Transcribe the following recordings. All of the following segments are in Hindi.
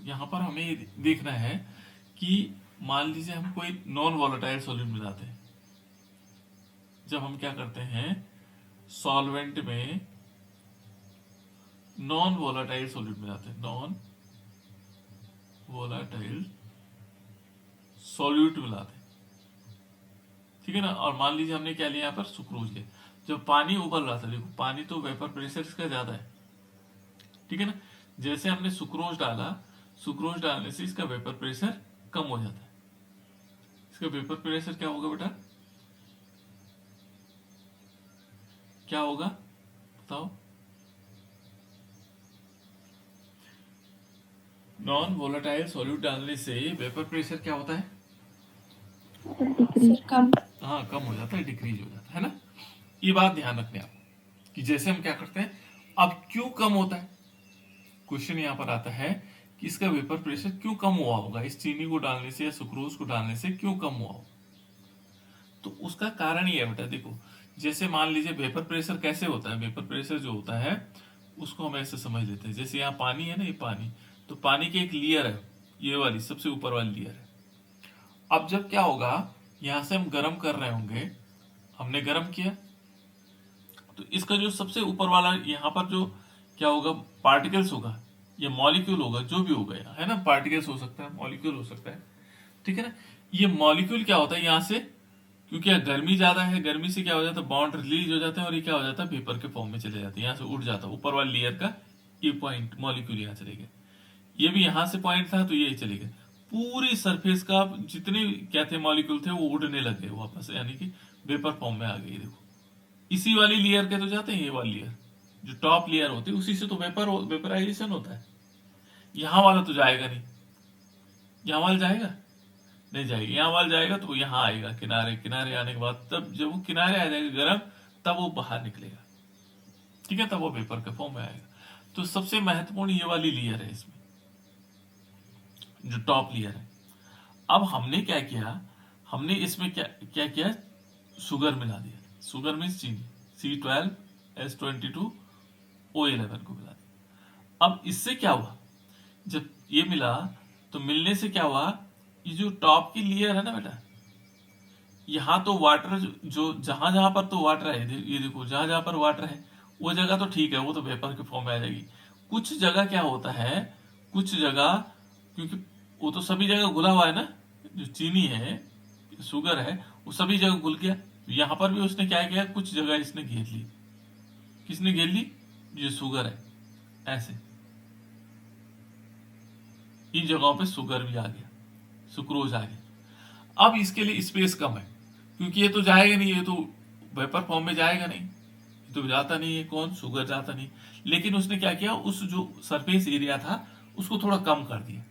यहाँ पर हमें ये देखना है कि मान लीजिए हम कोई नॉन वॉलेटाइल सॉल्यूट मिलाते हैं। जब हम क्या करते हैं सॉल्वेंट में नॉन वॉलेटाइल सॉल्यूट मिलाते हैं, नॉन वॉलेटाइल सॉल्यूट मिलाते हैं, ठीक है ना। और मान लीजिए हमने क्या लिया यहाँ पर सुक्रोज लिया। जब पानी उबल रहा था, देखो पानी तो वेपर प्रेशर इसका ज्यादा है, ठीक है ना। जैसे हमने सुक्रोज डाला, सुक्रोज डालने से इसका वेपर प्रेशर कम हो जाता है। इसका वेपर प्रेशर क्या होगा बेटा, क्या होगा बताओ। नॉन वोलेटाइल सॉल्यूट डालने से वेपर प्रेशर क्या होता है, डिक्रीज कम। हाँ कम हो जाता है, डिक्रीज हो जाता है ना। ये बात ध्यान रखने आप कि जैसे हम क्या करते हैं, अब क्यों कम होता है, क्वेश्चन यहाँ पर आता है कि इसका वेपर प्रेशर क्यों कम हुआ होगा, इस चीनी को डालने से या सुक्रोज को डालने से क्यों कम हुआ होगा। तो उसका कारण ये है बेटा, देखो जैसे मान लीजिए वेपर प्रेशर कैसे होता है, वेपर प्रेशर जो होता है उसको हम ऐसे समझ लेते हैं, जैसे यहाँ पानी है ना, ये पानी, तो पानी की एक लेयर है, ये वाली सबसे ऊपर वाली लेयर है। अब जब क्या होगा, यहां से हम गर्म कर रहे होंगे, हमने गर्म किया, तो इसका जो सबसे ऊपर वाला यहाँ पर जो क्या होगा, पार्टिकल्स होगा या मॉलिक्यूल होगा, जो भी होगा है ना, पार्टिकल्स हो सकता है, मॉलिक्यूल हो सकता है, ठीक है ना। ये मॉलिक्यूल क्या होता है यहाँ से, क्योंकि गर्मी ज्यादा है, गर्मी से क्या हो जाता है, बॉन्ड रिलीज हो जाते हैं और ये क्या हो जाता है, वेपर के फॉर्म में चले जाते हैं, यहाँ से उड़ जाता है ऊपर वाली लेयर का ये पॉइंट, मॉलिक्यूल यहाँ चले गए। ये भी यहां से पॉइंट था तो ये चले गए, पूरी सरफेस का जितने क्या थे मॉलिक्यूल थे वो उड़ने लगे वापस, यानी कि वेपर फॉर्म में आ गए। देखो इसी वाली लेयर के तो जाते हैं, ये वाली लेयर जो टॉप लेयर होती है उसी से तो वेपराइजेशन होता है। यहाँ वाला तो जाएगा नहीं, यहाँ वाला जाएगा नहीं, जाएगा यहाँ वाला जाएगा तो यहाँ आएगा किनारे, किनारे आने के बाद तब जब वो किनारे आ जाएगा गर्म, तब वो बाहर निकलेगा, ठीक है, तब वो वेपर के फॉर्म में आएगा। तो सबसे महत्वपूर्ण ये वाली लेयर है इसमें, जो टॉप लेयर है। अब हमने क्या किया, हमने इसमें क्या क्या किया, शुगर मिला दिया, शुगर मीन्स चीनी, C12H22O11 को मिला दिया। अब इससे क्या हुआ, जब ये मिला तो मिलने से क्या हुआ, ये जो टॉप की लेयर है ना बेटा, यहां तो वाटर जो जहां जहां पर तो वाटर है, ये देखो जहां जहां पर वाटर है वो जगह तो ठीक है, वो तो वेपर के फॉर्म में आ जाएगी। कुछ जगह क्या होता है, कुछ जगह, क्योंकि वो तो सभी जगह घुला हुआ है ना, जो चीनी है, शुगर है, वो सभी जगह घुल गया। तो यहां पर भी उसने क्या किया, कुछ जगह इसने घेर ली। किसने घेर ली, जो शुगर है, ऐसे इन जगहों पे शुगर भी आ गया, सुक्रोज आ गया। अब इसके लिए स्पेस कम है, क्योंकि ये तो जाएगा नहीं, ये तो वेपर फॉर्म में जाएगा नहीं, ये तो जाता नहीं है, कौन, शुगर जाता नहीं। लेकिन उसने क्या किया, उस जो सरफेस एरिया था उसको थोड़ा कम कर दिया,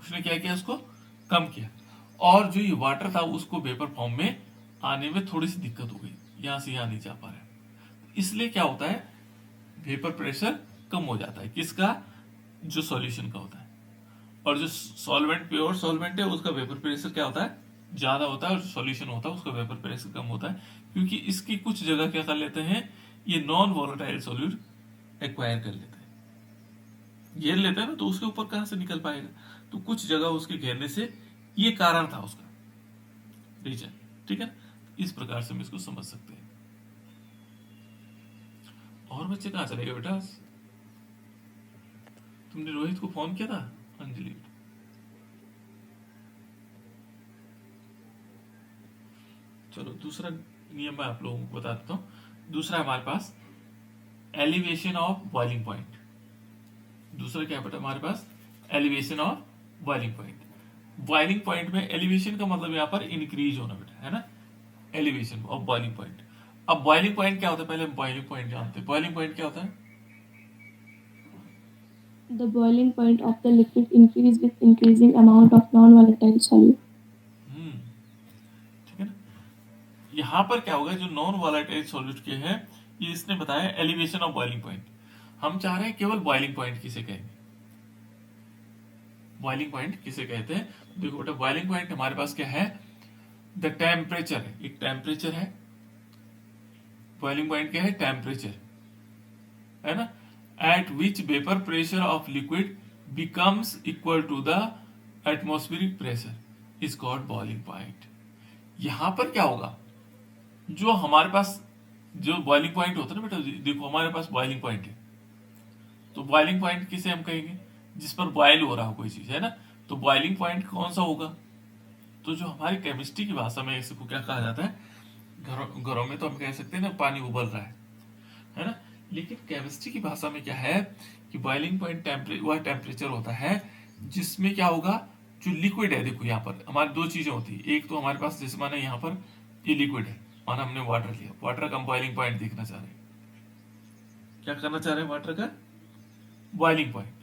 उसने क्या किया, उसको कम किया, और जो ये वाटर था उसको वेपर फॉर्म में आने में थोड़ी सी दिक्कत हो गई, यहां से यहां नहीं जा पा रहा है। इसलिए क्या होता है, वेपर प्रेशर कम हो जाता है, किसका, जो सॉल्यूशन का होता है। और जो सॉल्वेंट, प्योर सॉल्वेंट है, उसका वेपर प्रेशर क्या होता है, ज्यादा होता है, और जो सॉल्यूशन होता है उसका वेपर प्रेशर कम होता है, क्योंकि इसकी कुछ जगह क्या कर लेते हैं, ये नॉन वॉलेटाइल सॉल्यूट एक्वायर कर लेते हैं, घेर लेते हैं ना, तो उसके ऊपर कहां से निकल पाएगा। तो कुछ जगह उसके घेरने से ये कारण था उसका रीजन, ठीक है। इस प्रकार से हम इसको समझ सकते हैं। और बच्चे कहाँ चले गए बेटा, तुमने रोहित को फोन किया था, अंजलि। चलो दूसरा नियम मैं आप लोगों को बता देता हूं। दूसरा हमारे पास एलिवेशन ऑफ बॉइलिंग पॉइंट। दूसरा क्या बेटा हमारे पास, elevation of boiling point. Boiling point में एलिवेशन का मतलब यहाँ पर इंक्रीज होना बेटा, है ना, एलिवेशन ऑफ बॉइलिंग पॉइंट। अब बॉइलिंग पॉइंट क्या होता है, पहले हम बॉइलिंग पॉइंट जानते हैं। बॉइलिंग पॉइंट क्या होता है, The boiling point of the liquid increase with increasing amount of non-volatile solute. ठीक है ना। यहां पर क्या होगा, जो नॉन वॉलेटाइल सॉल्यूट के हैं, ये इसने बताया एलिवेशन ऑफ बॉइलिंग पॉइंट। हम चाह रहे हैं केवल बॉइलिंग पॉइंट किसे कहेंगे, बॉइलिंग पॉइंट किसे कहते हैं। देखो बेटा बॉइलिंग पॉइंट हमारे पास क्या है, द टेम्परेचर है, एक टेम्परेचर है। बॉइलिंग पॉइंट क्या है, टेम्परेचर, है ना, eight which vapour pressure of liquid becomes equal to the atmospheric pressure is called boiling point. यहां पर क्या होगा, जो हमारे पास जो बॉइलिंग पॉइंट होता है ना बेटा, देखो हमारे पास बॉइलिंग पॉइंट है, तो बॉइलिंग पॉइंट किसे हम कहेंगे, जिस पर बॉयल हो रहा हो कोई चीज, है ना। तो बॉइलिंग पॉइंट कौन सा होगा, तो जो हमारी केमिस्ट्री की भाषा में इसको क्या कहा जाता है, घरों में तो हम कह सकते हैं ना पानी उबल रहा है ना। लेकिन केमिस्ट्री की भाषा में क्या है कि बॉइलिंग पॉइंट वह टेम्परेचर होता है जिसमें क्या होगा, जो लिक्विड है, देखो यहाँ पर हमारी दो चीजें होती है, एक तो हमारे पास जैसे माने यहाँ पर ये लिक्विड है, माना हमने वाटर लिया, वाटर का हम बॉइलिंग पॉइंट देखना चाह रहे हैं, क्या करना चाह रहे हैं, वाटर का बॉइलिंग पॉइंट।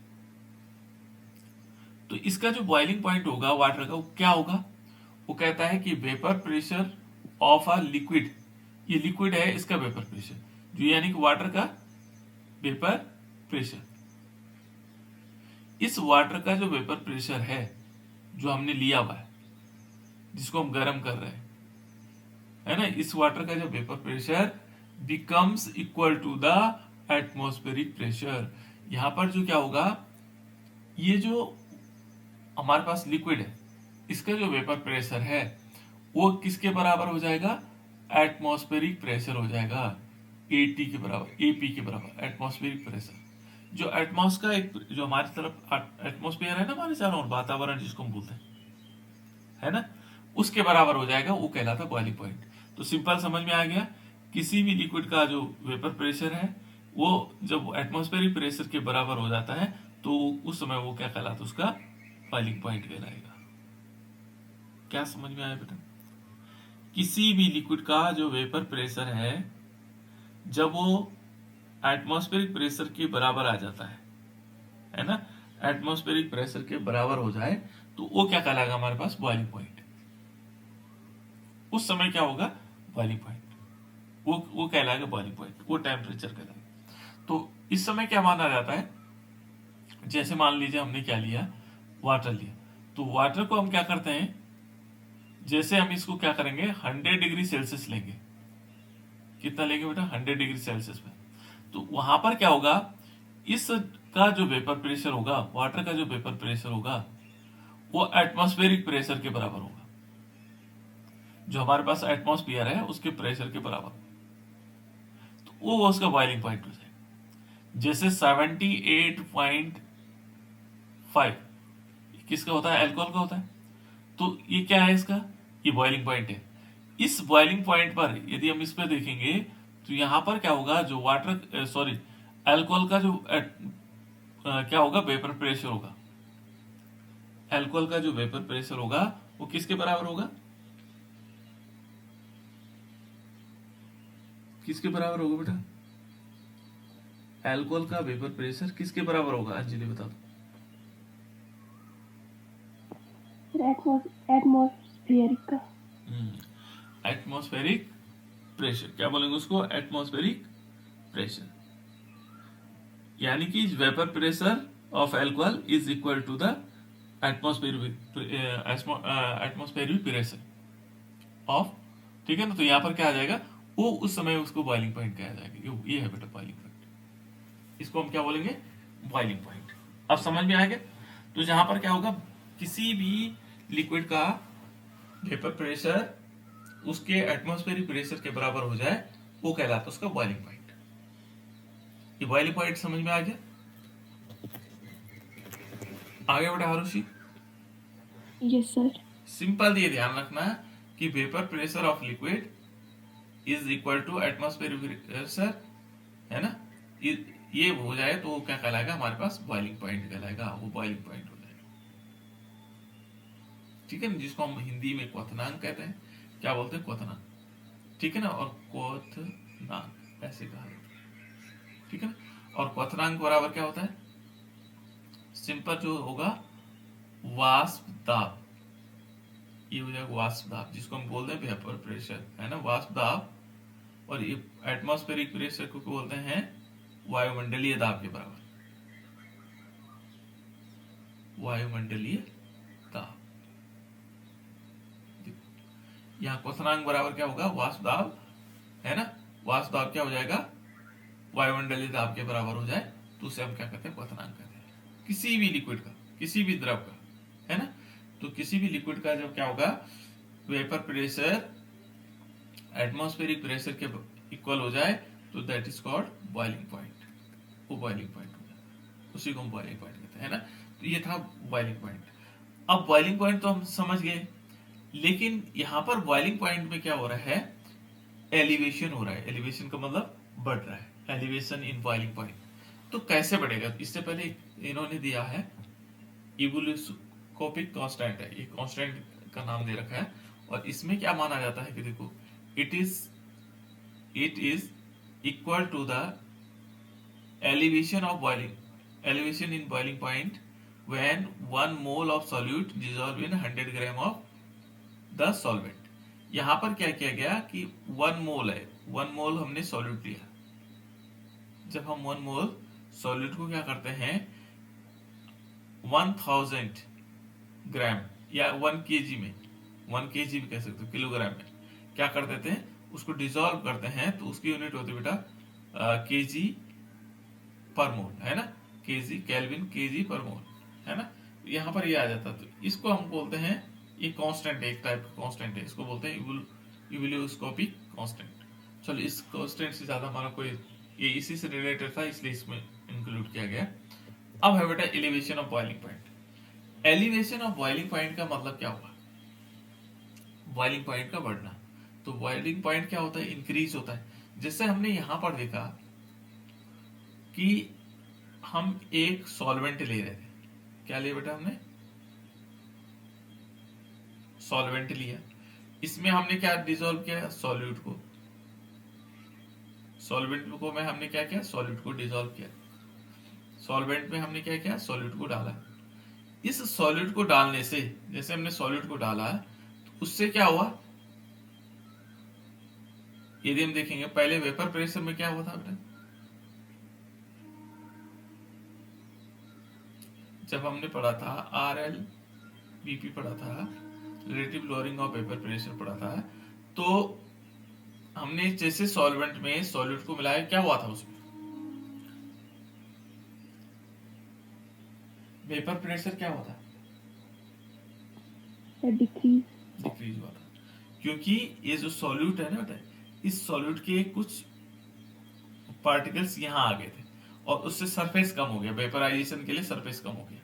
तो इसका जो बॉइलिंग पॉइंट होगा वाटर का, वो क्या होगा, वो कहता है कि vapour pressure of a liquid, ये लिक्विड है इसका वेपर प्रेशर, जो यानी कि वाटर का वेपर प्रेशर, इस वाटर का जो वेपर प्रेशर है जो हमने लिया हुआ है, जिसको हम गर्म कर रहे हैं, है ना, इस वाटर का जो vapour pressure becomes equal to the atmospheric pressure. यहां पर जो क्या होगा, ये जो हमारे पास लिक्विड है, इसका जो वेपर प्रेशर है वो किसके बराबर हो जाएगा, एटमॉस्फेरिक प्रेशर हो जाएगा, एटी के बराबर, एपी के बराबर, एटमॉस्फेरिक प्रेशर। जो एटमॉस का एक जो हमारी तरफ एटमॉस्फेयर है ना, हमारे चारों ओर वातावरण जिसको हम बोलते हैं, है ना, उसके बराबर हो जाएगा, वो कहलाता बॉइलिंग पॉइंट। तो सिंपल समझ में आ गया, किसी भी लिक्विड का जो वेपर प्रेशर है वो जब एटमॉस्फेरिक प्रेशर के बराबर हो जाता है तो उस समय वो क्या कहलाता है, उसका बॉइलिंग पॉइंट कहलाएगा। क्या समझ में आया बेटा, किसी भी लिक्विड का जो वेपर प्रेशर है जब वो एटमॉस्फेरिक प्रेशर के बराबर आ जाता है ना, एटमॉस्फेरिक प्रेशर के बराबर हो जाए तो वो क्या कहलाएगा हमारे पास, बॉइलिंग पॉइंट। उस समय क्या होगा, बॉइलिंग पॉइंट, वो कहलाएगा बॉइलिंग पॉइंट, वो टेम्परेचर कहलाएगा। तो इस समय क्या माना जाता है, जैसे मान लीजिए हमने क्या लिया, वाटर लिया, तो वाटर को हम क्या करते हैं, जैसे हम इसको क्या करेंगे 100 डिग्री सेल्सियस लेंगे, कितना लेंगे बेटा, 100 डिग्री सेल्सियस में, तो वहां पर क्या होगा, इस का जो वेपर प्रेशर होगा, वाटर का जो वेपर प्रेशर होगा वो एटमॉस्फेरिक प्रेशर के बराबर होगा, जो हमारे पास एटमॉस्फेयर है उसके प्रेशर के बराबर, तो वो उसका बॉइलिंग पॉइंट हो जाएगा। जैसे 78.5 किसका होता है, अल्कोहल का होता है, तो ये क्या है इसका, ये बॉइलिंग पॉइंट है। इस बॉइलिंग पॉइंट पर यदि हम इस पे देखेंगे तो यहां पर क्या होगा, जो वाटर सॉरी अल्कोहल का जो क्या होगा, वेपर प्रेशर होगा, अल्कोहल का जो वेपर प्रेशर होगा वो किसके बराबर होगा, किसके बराबर होगा बेटा, अल्कोहल का वेपर प्रेशर किसके बराबर होगा, अंजलि बता दो। एटमॉस्फेरिक का, एटमॉस्फेरिक प्रेशर, क्या बोलेंगे उसको, एटमॉस्फेरिक प्रेशर, यानी कि vapour pressure of alcohol is equal to the atmospheric pressure of, ठीक है ना। तो यहां पर क्या आ जाएगा, वो उस समय उसको बॉइलिंग पॉइंट कहा जाएगा, ये है बेटा बॉइलिंग पॉइंट, इसको हम क्या बोलेंगे, बॉइलिंग पॉइंट। अब समझ में आ गया। तो जहां पर क्या होगा, किसी भी लिक्विड का वेपर प्रेशर उसके एटमॉस्फेरिक प्रेशर के बराबर हो जाए वो कहलाता है उसका बॉइलिंग पॉइंट। ये बॉइलिंग पॉइंट समझ में आ गया, आगे बेटा आरुषि। Yes sir. सिंपल ये ध्यान रखना कि vapour pressure of liquid is equal to atmospheric pressure, है ना, ये हो जाए तो क्या कहलाएगा, हमारे पास बॉइलिंग पॉइंट कहलाएगा, वो बॉइलिंग पॉइंट हो जाएगा, ठीक है ना, जिसको हम हिंदी में क्वथनांक कहते हैं, क्या बोलते हैं, क्वथनांक, ठीक है ना, और क्वथनांक ऐसे कहा जाता है, ठीक है ना। और क्वथनांक बराबर क्या होता है, सिंपल जो होगा वाष्प दाब, ये हो जाएगा वाष्प दाब, जिसको हम बोलते हैं वेपर प्रेशर, है ना, वाष्प दाब। और ये एटमॉस्फेरिक प्रेशर को बोलते हैं वायुमंडलीय दाब के बराबर, वायुमंडलीय दाब। यहाँ क्वथनांक बराबर क्या होगा, वाष्प दाब, है ना, वाष्प दाब क्या हो जाएगा, वायुमंडलीय दाब के बराबर हो जाए तो उसे हम क्या कहते हैं, क्वथनांक कहते हैं। किसी भी लिक्विड का, किसी भी द्रव का, है ना। तो किसी भी लिक्विड का जब क्या होगा, वेपर प्रेशर एटमॉस्फेरिक प्रेशर के इक्वल हो जाए तो that is called boiling point. वो बॉइलिंग पॉइंट हो जाए, उसी को हम बॉइलिंग पॉइंट कहते हैं, है ना। तो ये था बॉइलिंग पॉइंट। अब बॉइलिंग पॉइंट तो हम समझ गए, लेकिन यहां पर बॉइलिंग पॉइंट में क्या हो रहा है, एलिवेशन हो रहा है। एलिवेशन का मतलब बढ़ रहा है, एलिवेशन इन बॉइलिंग पॉइंट। तो कैसे बढ़ेगा, इससे पहले इन्होंने दिया है इवोल्यूस्कोपिक कांस्टेंट है, ये कांस्टेंट का नाम दे रखा है। और इसमें क्या माना जाता है कि देखो, it is equal to the elevation in boiling point when 1 mole of solute dissolve in 100 gram of the solvent। यहां पर क्या किया गया कि 1 मोल है, 1 मोल हमने सॉल्यूट लिया। जब हम 1 मोल सॉल्यूट को क्या करते हैं 1000 ग्राम या 1 केजी में, 1 केजी भी कह सकते हो, किलोग्राम में क्या कर देते हैं, उसको डिसॉल्व करते हैं। तो उसकी यूनिट होती है बेटा केजी पर मोल, है ना। केजी केल्विन केजी पर मोल, है ना। यहाँ पर ये आ जाता है। तो इसको हम बोलते हैं, ये कांस्टेंट है, एक टाइप का कांस्टेंट है, इसको बोलते हैं इवोल्यूस्कोपिक कांस्टेंट। चलो, इस कांस्टेंट से ज्यादा हमारा कोई, ये इसी से रिलेटेड था इसलिए इसमें इंक्लूड किया गया। अब है बेटा elevation of boiling point. Elevation of boiling point का मतलब क्या हुआ, बॉइलिंग पॉइंट का बढ़ना। तो बॉइलिंग पॉइंट क्या होता है, इंक्रीज होता है। जैसे हमने यहां पर देखा कि हम एक सॉल्वेंट ले रहे थे, क्या लिया बेटा हमने, सॉल्वेंट लिया। इसमें हमने क्या डिसॉल्व किया, सॉल्यूट को, सॉल्वेंट को में हमने क्या किया, सॉल्यूट को डिसॉल्व किया। सॉल्वेंट में हमने क्या किया, सॉल्यूट को डाला। इस सॉल्यूट को डालने से, जैसे हमने सॉल्यूट को डाला तो उससे क्या हुआ, यदि हम देखेंगे पहले वेपर प्रेशर में क्या हुआ था बेटा, जब हमने पढ़ा था RLBP पढ़ा था, relative lowering of vapour pressure पढ़ा था, तो हमने जैसे सॉल्वेंट में सॉल्यूट को मिलाया, क्या हुआ था उसमें, वेपर प्रेशर क्या हुआ था, डिक्रीज हुआ था। क्योंकि ये जो सॉल्यूट है ना बेटा, इस सॉल्यूट के कुछ पार्टिकल्स यहाँ आ गए थे और उससे सरफेस कम हो गया, वेपराइजेशन के लिए सरफेस कम हो गया,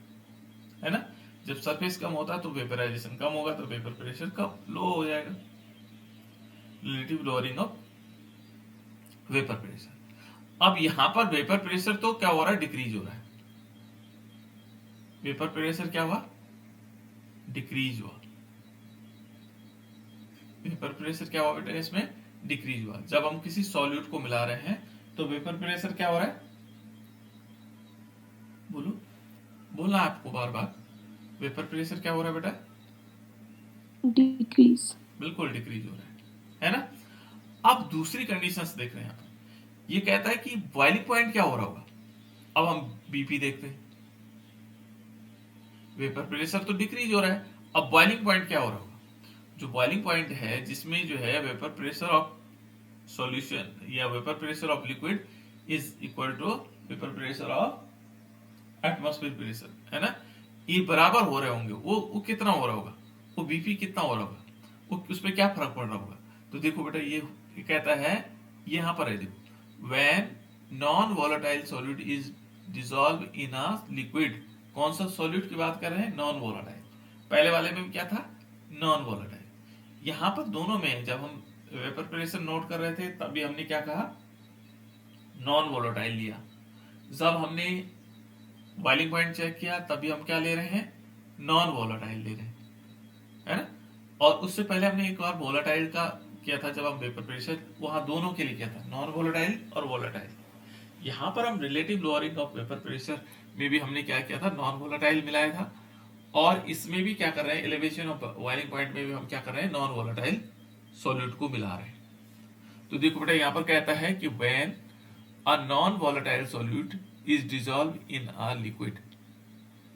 है ना। जब सरफेस कम होता है तो वेपराइजेशन कम होगा, तो वेपर प्रेशर कम लो हो जाएगा, relative lowering of vapour pressure. अब यहां पर वेपर प्रेशर तो क्या हो रहा है, डिक्रीज हो रहा है। वेपर प्रेशर क्या हुआ, डिक्रीज हुआ। वेपर प्रेशर क्या हुआ बेटा, इसमें डिक्रीज हुआ। जब हम किसी सॉल्यूट को मिला रहे हैं तो वेपर प्रेशर क्या हो रहा है, बोलो, बोलना आपको बार बार, वेपर प्रेशर क्या हो रहा है बेटा, डिक्रीज, बिल्कुल डिक्रीज हो रहा है ना। अब दूसरी कंडीशंस देख रहे हैं आप, ये कहता है कि बॉइलिंग पॉइंट क्या हो रहा होगा। अब हम बीपी देखते हैं, वेपर प्रेशर तो डिक्रीज हो रहा है, अब बॉइलिंग पॉइंट क्या हो रहा होगा। जो बॉइलिंग पॉइंट है, जिसमें जो है वेपर प्रेशर ऑफ सॉल्यूशन या vapour pressure of liquid is equal to vapour pressure of atmosphere pressure, है ना, ये बराबर हो रहे होंगे। वो कितना हो रहा होगा, वो बीपी कितना हो रहा होगा, वो उसमें क्या फर्क पड़ रहा होगा। तो देखो बेटा, ये कहता है, यहां पर है देखो, when non volatile solute is dissolve in a liquid. कौन सा सॉल्यूट की बात कर रहे हैं, नॉन वोलेटाइल। पहले वाले में क्या था, नॉन वोलेटाइल। यहां पर दोनों में जब हम वेपर प्रेशर नोट कर रहे थे तभी हमने क्या कहा, नॉन वोलेटाइल लिया। जब हमने बॉइलिंग पॉइंट चेक किया तभी हम क्या ले रहे हैं, नॉन वोलेटाइल ले रहे हैं, है ना। और उससे पहले हमने एक बार वोलेटाइल का किया था, जब हम वेपर प्रेशर, वहां दोनों के लिए किया था, नॉन वोलेटाइल और वोलेटाइल। यहां पर हम relative lowering of vapour pressure में भी हमने क्या किया था, नॉन वोलेटाइल मिलाया था। और इसमें भी क्या कर रहे हैं, एलिवेशन ऑफ बॉइलिंग पॉइंट में भी हम क्या कर रहे हैं, नॉन वोलेटाइल सॉल्यूट को मिला रहे हैं। तो देखो बेटा, यहां पर कहता है कि when a non volatile solute is dissolve in a liquid,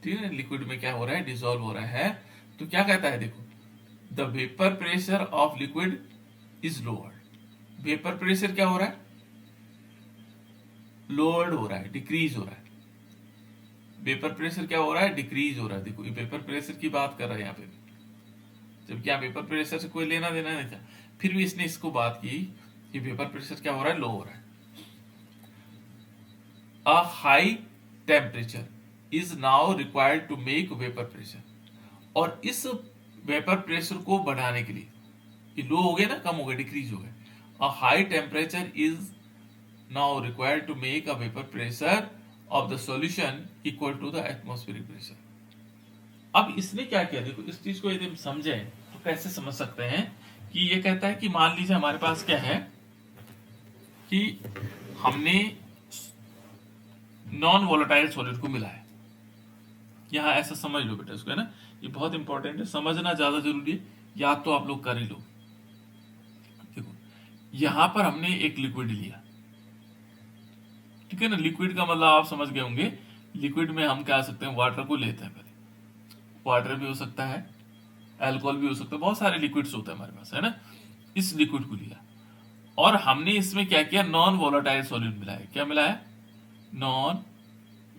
ठीक है, लिक्विड में क्या हो रहा है, डिसॉल्व हो रहा है। तो क्या कहता है, देखो, the vapour pressure of liquid is lowered. Vapour pressure क्या हो रहा है, लोअर्ड हो रहा है, डिक्रीज हो रहा है। वेपर प्रेशर क्या हो रहा है, डिक्रीज हो रहा है। देखो ये वेपर प्रेशर की बात कर रहा है यहाँ पे, जबकि यहाँ वेपर प्रेशर से कोई लेना देना नहीं था, फिर भी इसने इसको बात की कि वेपर प्रेशर क्या हो रहा है, लो हो रहा है। A high temperature is now required to make vapour pressure, और इस वेपर प्रेशर को बढ़ाने के लिए, ये लो हो गया ना, कम हो गया, डिक्रीज हो गया। A high temperature is now required to make a vapour pressure of the solution equal to the atmospheric pressure. अब इसने क्या किया, देखो इस चीज को यदि हम समझे तो कैसे समझ सकते हैं कि ये कहता है कि मान लीजिए हमारे पास क्या है कि हमने नॉन वोलेटाइल सॉलिड को मिला है। यहां ऐसा समझ लो बेटा इसको, है ना, ये बहुत इंपॉर्टेंट है, समझना ज्यादा जरूरी है, याद तो आप लोग कर ही लो। देखो यहां पर हमने एक लिक्विड लिया, ठीक है ना, लिक्विड का मतलब आप समझ गए होंगे, लिक्विड में हम क्या सकते हैं, वाटर को लेते हैं पहले, वाटर भी हो सकता है, अल्कोहल भी हो सकता है, बहुत सारे लिक्विड्स होते हैं हमारे पास, है ना। इस लिक्विड को लिया और हमने इसमें क्या किया, नॉन वोलेटाइल सॉल्यूट मिलाया। क्या मिला है, non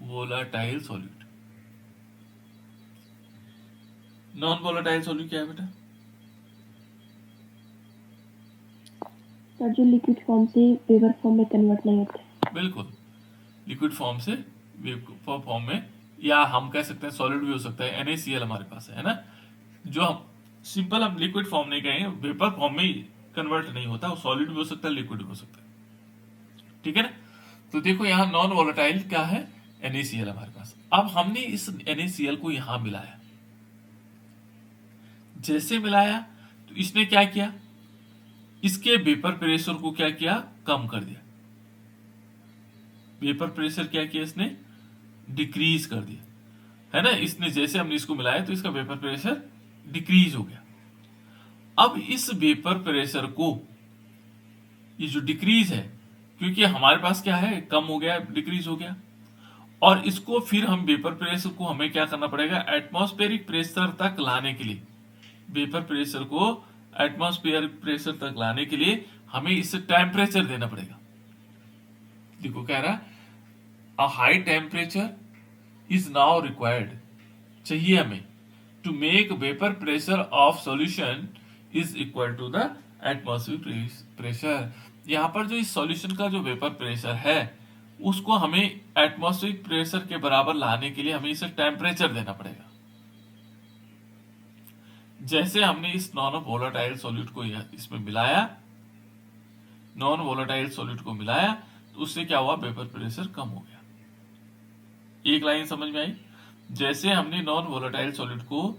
volatile solute. Non volatile solute क्या है बेटा, सर जो लिक्विड फॉर्म से वेपर फॉर्म में कन्वर्ट नहीं होते। बिल्कुल, लिक्विड फॉर्म से वेपर फॉर्म में, या हम कह सकते हैं सॉलिड भी हो सकता है, NaCl हमारे पास है ना, जो हम सिंपल हम लिक्विड फॉर्म नहीं कहेंगे, वेपर फॉर्म में ही कन्वर्ट नहीं होता, वो सॉलिड भी हो सकता है, लिक्विड भी हो सकता है, ठीक है ना। तो देखो यहाँ नॉन वोलेटाइल क्या है, NaCl हमारे पास। अब हमने इस NaCl को यहां मिलाया, जैसे मिलाया तो इसने क्या किया, इसके वेपर प्रेशर को क्या किया, कम कर दिया। वेपर प्रेशर क्या किया इसने, डिक्रीज कर दिया, है ना। इसने जैसे हमने इसको मिलाया तो इसका वेपर प्रेशर डिक्रीज हो गया। अब इस वेपर प्रेशर को, ये जो डिक्रीज है, क्योंकि हमारे पास क्या है, कम हो गया, डिक्रीज हो गया, और इसको फिर हम वेपर प्रेशर को हमें क्या करना पड़ेगा, एटमॉस्फेरिक प्रेशर तक लाने के लिए, वेपर प्रेशर को एटमॉस्फेरिक प्रेशर तक लाने के लिए हमें इसे टेम्परेचर देना पड़ेगा। देखो कह रहा a high temperature is now required, चाहिए हमें, to make vapour pressure of solution is equal to the atmospheric pressure. यहां पर जो इस सॉल्यूशन का जो वेपर प्रेशर है उसको हमें एटमॉस्फेरिक प्रेशर के बराबर लाने के लिए हमें इसे टेम्परेचर देना पड़ेगा। जैसे हमने इस नॉन वोलेटाइल सॉल्यूट को इसमें मिलाया, नॉन वोलेटाइल सॉल्यूट को मिलाया, तो उससे क्या हुआ, वेपर प्रेशर कम हो गया। एक लाइन समझ में आई, जैसे हमने नॉन वोलेटाइल सॉल्यूट को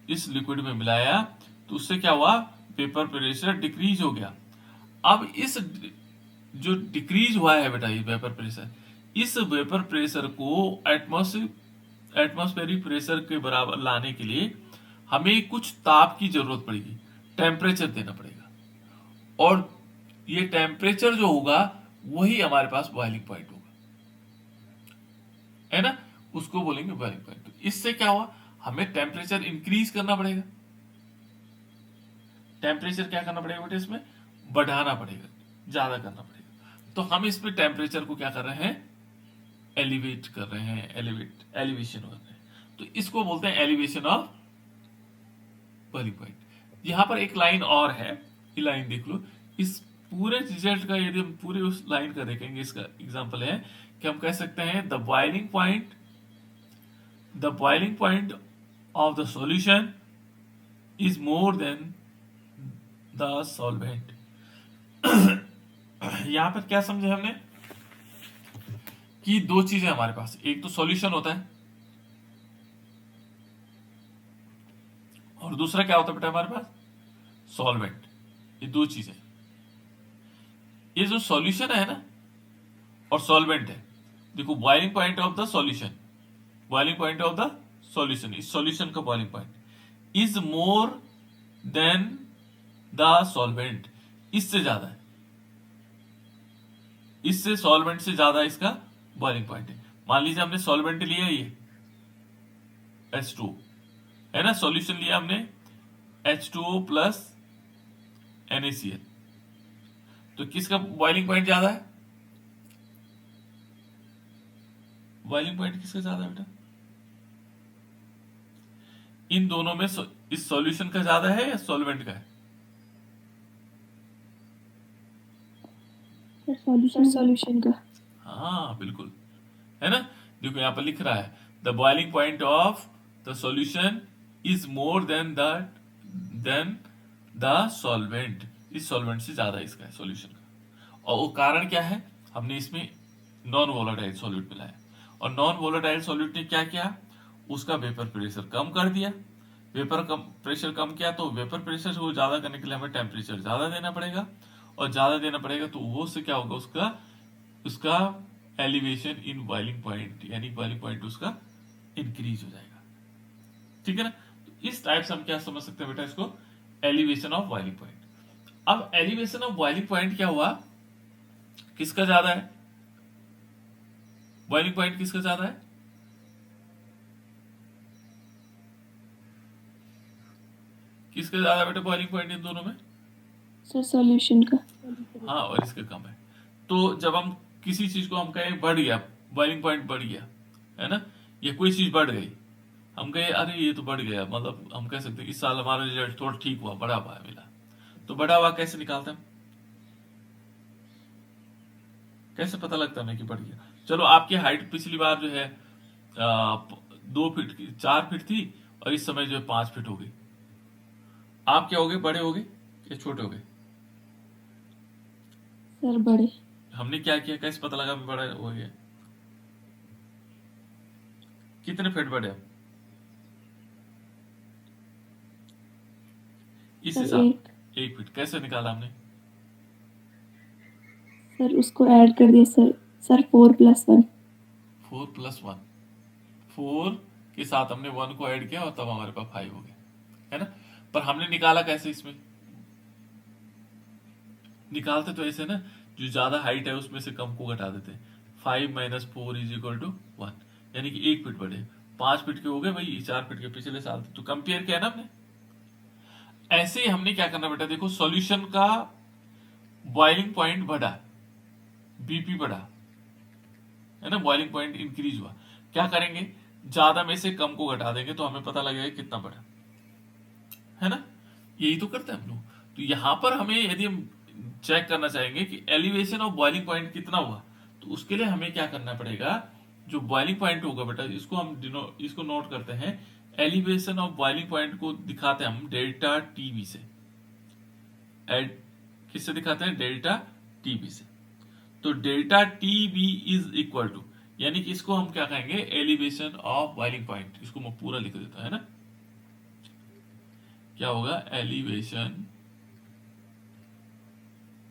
इस लिक्विड में मिलाया तो उससे क्या हुआ, वेपर प्रेशर डिक्रीज हो गया। अब इस जो डिक्रीज हुआ है बेटा, ये वेपर प्रेशर, इस वेपर प्रेशर को एटमॉस्फेरिक प्रेशर के बराबर लाने के लिए हमें कुछ ताप की जरूरत पड़ेगी, टेम्परेचर देना पड़ेगा, और ये टेम्परेचर जो होगा वही हमारे पास बॉइलिंग पॉइंट होगा, है ना, उसको बोलेंगे बॉइलिंग पॉइंट। तो इससे क्या हुआ, हमें टेम्परेचर इंक्रीज करना पड़ेगा, टेम्परेचर क्या करना पड़ेगा बेटे, इसमें बढ़ाना पड़ेगा, ज्यादा करना पड़ेगा। तो हम इसमें टेम्परेचर को क्या कर रहे हैं, एलिवेट कर रहे हैं, एलिवेशन कर रहे हैं। तो इसको बोलते हैं एलिवेशन ऑफ बॉइलिंग पॉइंट। यहां पर एक लाइन और है, ये लाइन देख लो, इस पूरे रिजल्ट का यदि हम पूरे उस लाइन का देखेंगे, इसका एग्जांपल है कि हम कह सकते हैं the boiling point of the solution is more than the solvent. यहां पर क्या समझे हमने कि दो चीजें हमारे पास, एक तो सॉल्यूशन होता है और दूसरा क्या होता है बेटा हमारे पास, सॉल्वेंट। ये दो चीजें, ये जो सॉल्यूशन है ना और सॉल्वेंट है, देखो boiling point of the solution, boiling point of the solution, इस सॉल्यूशन का boiling point is more than the solvent, इससे ज्यादा है, इससे सॉल्वेंट से ज्यादा इसका बॉइलिंग पॉइंट है। मान लीजिए हमने सॉल्वेंट लिया ये H2, है ना, सॉल्यूशन लिया हमने H2O प्लस NaCl, तो किसका बॉइलिंग पॉइंट ज्यादा है, बॉइलिंग पॉइंट किसका ज्यादा है बेटा, इन दोनों में इस सॉल्यूशन का ज्यादा है या सॉल्वेंट का है? सर सॉल्यूशन का। हाँ बिल्कुल, है ना। देखो यहाँ पर लिख रहा है the boiling point of the solution is more than the solvent. इस सॉल्वेंट से ज्यादा इसका है सॉल्यूशन का। और वो कारण क्या है? हमने इसमें नॉन वोलेटाइल सॉल्यूट मिलाया, और नॉन वोलेटाइल सॉल्यूट ने क्या किया? उसका वेपर प्रेशर कम कर दिया। प्रेशर कम किया तो वेपर प्रेशर को ज्यादा करने के लिए हमें टेम्परेचर ज्यादा देना पड़ेगा, और ज्यादा देना पड़ेगा तो वो से क्या होगा? उसका उसका एलिवेशन इन बॉइलिंग पॉइंट, यानी बॉइलिंग पॉइंट उसका इंक्रीज हो जाएगा। ठीक है ना। तो इस टाइप से हम क्या समझ सकते हैं बेटा इसको? Elevation of boiling point. अब एलिवेशन ऑफ बॉइलिंग पॉइंट क्या हुआ? किसका ज्यादा है? बॉइलिंग पॉइंट किसका ज्यादा है? किसका ज्यादा बेटा बॉइलिंग पॉइंट इन दोनों में? सर सॉल्यूशन का। हाँ, और इसका कम है। तो जब हम किसी चीज को हम कहें बढ़ गया, बॉइलिंग पॉइंट बढ़ गया, है ना, ये कोई चीज बढ़ गई, हम कहे अरे ये तो बढ़ गया, मतलब हम कह सकते हैं इस साल हमारा रिजल्ट थोड़ा ठीक हुआ, बढ़ा हुआ मिला। तो बढ़ा हुआ कैसे निकालते हैं? कैसे पता लगता है कि बढ़ गया? चलो आपकी हाइट पिछली बार जो है 2 फीट की 4 फीट थी, और इस समय जो है 5 फीट हो गई। आप क्या हो गए? बड़े हो गए या छोटे हो गए? सर बड़े। हमने क्या किया? कैसे पता लगा मैं बड़ा हो गया? कितने फीट बढ़े आप इस सर हिसाब? एक। 1 फीट कैसे निकाला हमने? सर उसको ऐड कर दिया सर। सर 4+1। 4+1, 4 के साथ हमने 1 को ऐड किया और तब हमारे पास 5 हो गया, है ना। पर हमने निकाला कैसे? इसमें निकालते तो ऐसे ना, जो ज्यादा हाइट है उसमें से कम को घटा देते हैं। 5 - 4 = 1, यानी कि 1 फीट बढ़े। 5 फीट के हो गए भाई, 4 फीट के पिछले साल थे, तो कंपेयर किया ना हमने। ऐसे ही हमने क्या करना बेटा, देखो सॉल्यूशन का बॉइलिंग पॉइंट बढ़ा, बीपी बढ़ा, है ना, बॉइलिंग पॉइंट इंक्रीज हुआ। क्या करेंगे? ज्यादा में से कम को घटा देंगे तो हमें पता लगेगा कितना बढ़ा, है ना। यही तो करते हैं हम लोग। तो यहां पर हमें यदि हम चेक करना चाहेंगे कि एलिवेशन ऑफ बॉइलिंग पॉइंट कितना हुआ, तो उसके लिए हमें क्या करना पड़ेगा? जो बॉइलिंग पॉइंट होगा बेटा, इसको हम इसको नोट करते हैं। एलिवेशन ऑफ बॉइलिंग पॉइंट को दिखाते हैं हम डेल्टा टीवी से। एड किससे दिखाते हैं? डेल्टा टीबी से। तो delta TB is equal to, यानी कि इसको हम क्या कहेंगे? Elevation of boiling point. इसको मैं पूरा लिख देता है ना। क्या होगा? एलिवेशन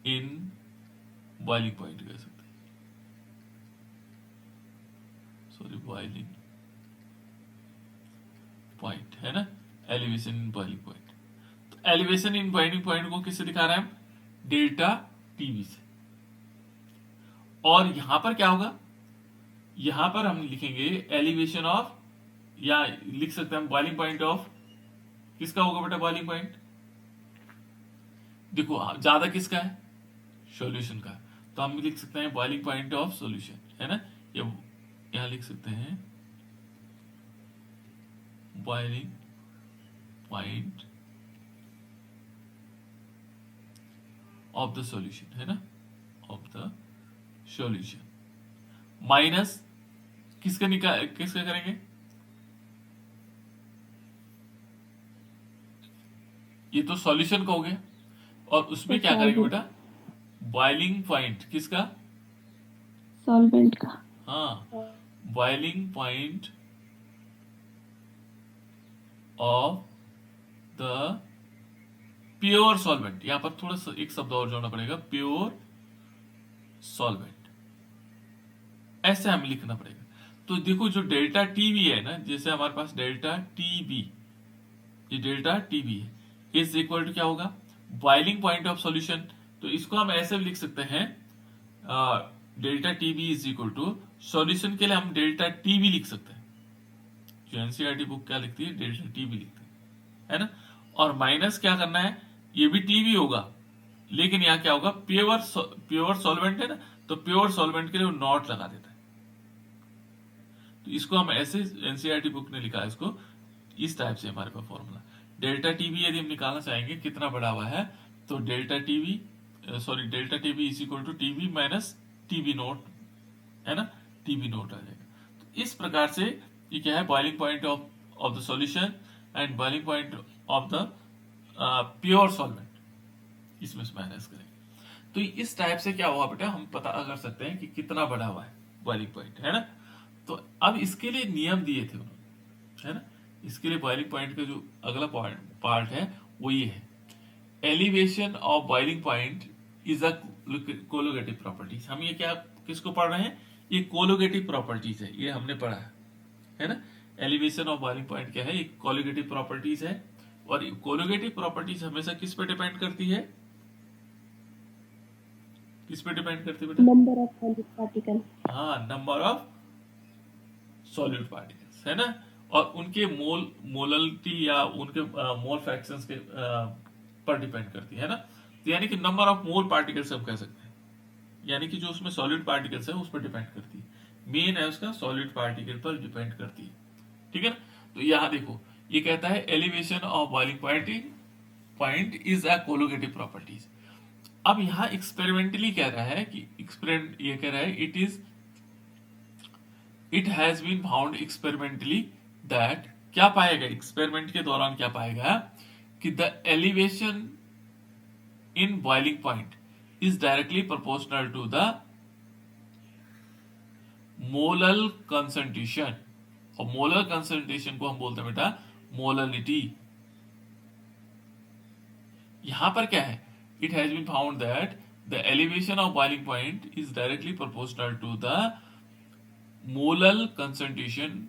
इन बॉइलिंग पॉइंट कह सकते हैं, सॉरी बॉइलिंग पॉइंट, है ना। Elevation in boiling point. तो एलिवेशन इन बॉइलिंग पॉइंट को किससे दिखा रहे हैं हम? डेल्टा टीवी से। और यहां पर क्या होगा? यहां पर हम लिखेंगे एलिवेशन ऑफ, या लिख सकते हैं हम बॉइलिंग पॉइंट ऑफ, किसका होगा बेटा बॉइलिंग पॉइंट? देखो ज्यादा किसका है? सॉल्यूशन का। तो हम लिख सकते हैं बॉइलिंग पॉइंट ऑफ सॉल्यूशन, है ना। या यहां लिख सकते हैं boiling point of the solution, है ना, ऑफ द सॉल्यूशन माइनस किसका करेंगे? ये तो सॉल्यूशन का हो गया, और उसमें क्या करेंगे बेटा? बॉइलिंग पॉइंट किसका? सॉल्वेंट का। हाँ, boiling point of the pure solvent. यहां पर थोड़ा सा एक शब्द और जोड़ना पड़ेगा, प्योर सॉल्वेंट। ऐसे हमें लिखना पड़ेगा। तो देखो जो डेल्टा टीवी है ना, जैसे हमारे पास डेल्टा टीबी, ये डेल्टा टीबी है, इज इक्वल टू क्या होगा? Boiling point of solution. तो इसको हम ऐसे भी लिख सकते हैं, delta TB is equal to, solution के लिए हम डेल्टा टीबी लिख सकते हैं। जो एनसीईआरटी बुक क्या लिखती है? डेल्टा टीबी लिखती है ना। और माइनस क्या करना है? ये भी टीबी होगा, लेकिन यहाँ क्या होगा? प्योर सॉल्वेंट है ना, तो प्योर सॉल्वेंट के लिए वो नॉट लगा देता है। तो इसको हम ऐसे, एनसीईआरटी बुक ने लिखा है इसको, इस टाइप से हमारे पास फॉर्मूला। डेल्टा टीबी यदि हम निकालना चाहेंगे कितना बढ़ा हुआ है, तो delta TB is equal to TB minus TB naught, है ना, टीबी नोट आ जाएगा। तो इस प्रकार से ये क्या है, boiling point of the solution and boiling point of the pure solvent, इसमें से माइनस करेंगे। तो इस टाइप से क्या हुआ बेटा, हम पता कर सकते हैं कि कितना बढ़ा हुआ है बॉइलिंग पॉइंट, है ना। तो अब इसके लिए नियम दिए थे उन्होंने, है ना। इसके लिए बॉइलिंग पॉइंट का जो अगला पार्ट है वो ये है, elevation of boiling point is a colligative properties. हम ये क्या किसको पढ़ रहे हैं, ये कोलोगेटिव प्रॉपर्टीज है, ये हमने पढ़ा है ना। एलिवेशन ऑफ बॉइलिंग पॉइंट क्या है, एक कोलोगेटिव प्रॉपर्टीज है, और कोलोगेटिव प्रॉपर्टीज हमेशा किस पे डिपेंड करती है, किस पे डिपेंड करती है बेटा, नंबर ऑफ सॉलिड पार्टिकल। हाँ, नंबर ऑफ सॉलिड पार्टिकल्स, है ना, और उनके मोललिटी या उनके मोल फ्रैक्शंस के पर डिपेंड करती है ना। तो यानी कि नंबर ऑफ मोल पार्टिकल्स हम कह सकते हैं, यानी कि जो उसमें सॉलिड पार्टिकल्स है उस पर डिपेंड करती है, मेन है उसका सॉलिड पार्टिकल पर डिपेंड करती है, ठीक है ना। तो यहां देखो ये कहता है elevation of boiling point is a colligative properties. अब यहां एक्सपेरिमेंटली कह रहा है कि ये कह रहा है it has been found experimentally that, क्या पाएगा एक्सपेरिमेंट के दौरान, क्या पाएगा कि the elevation in boiling point is directly proportional to the molal concentration, और मोलर कंसंट्रेशन को हम बोलते हैं बेटा मोललिटी। यहां पर क्या है, it has been found that the elevation of boiling point is directly proportional to the molal concentration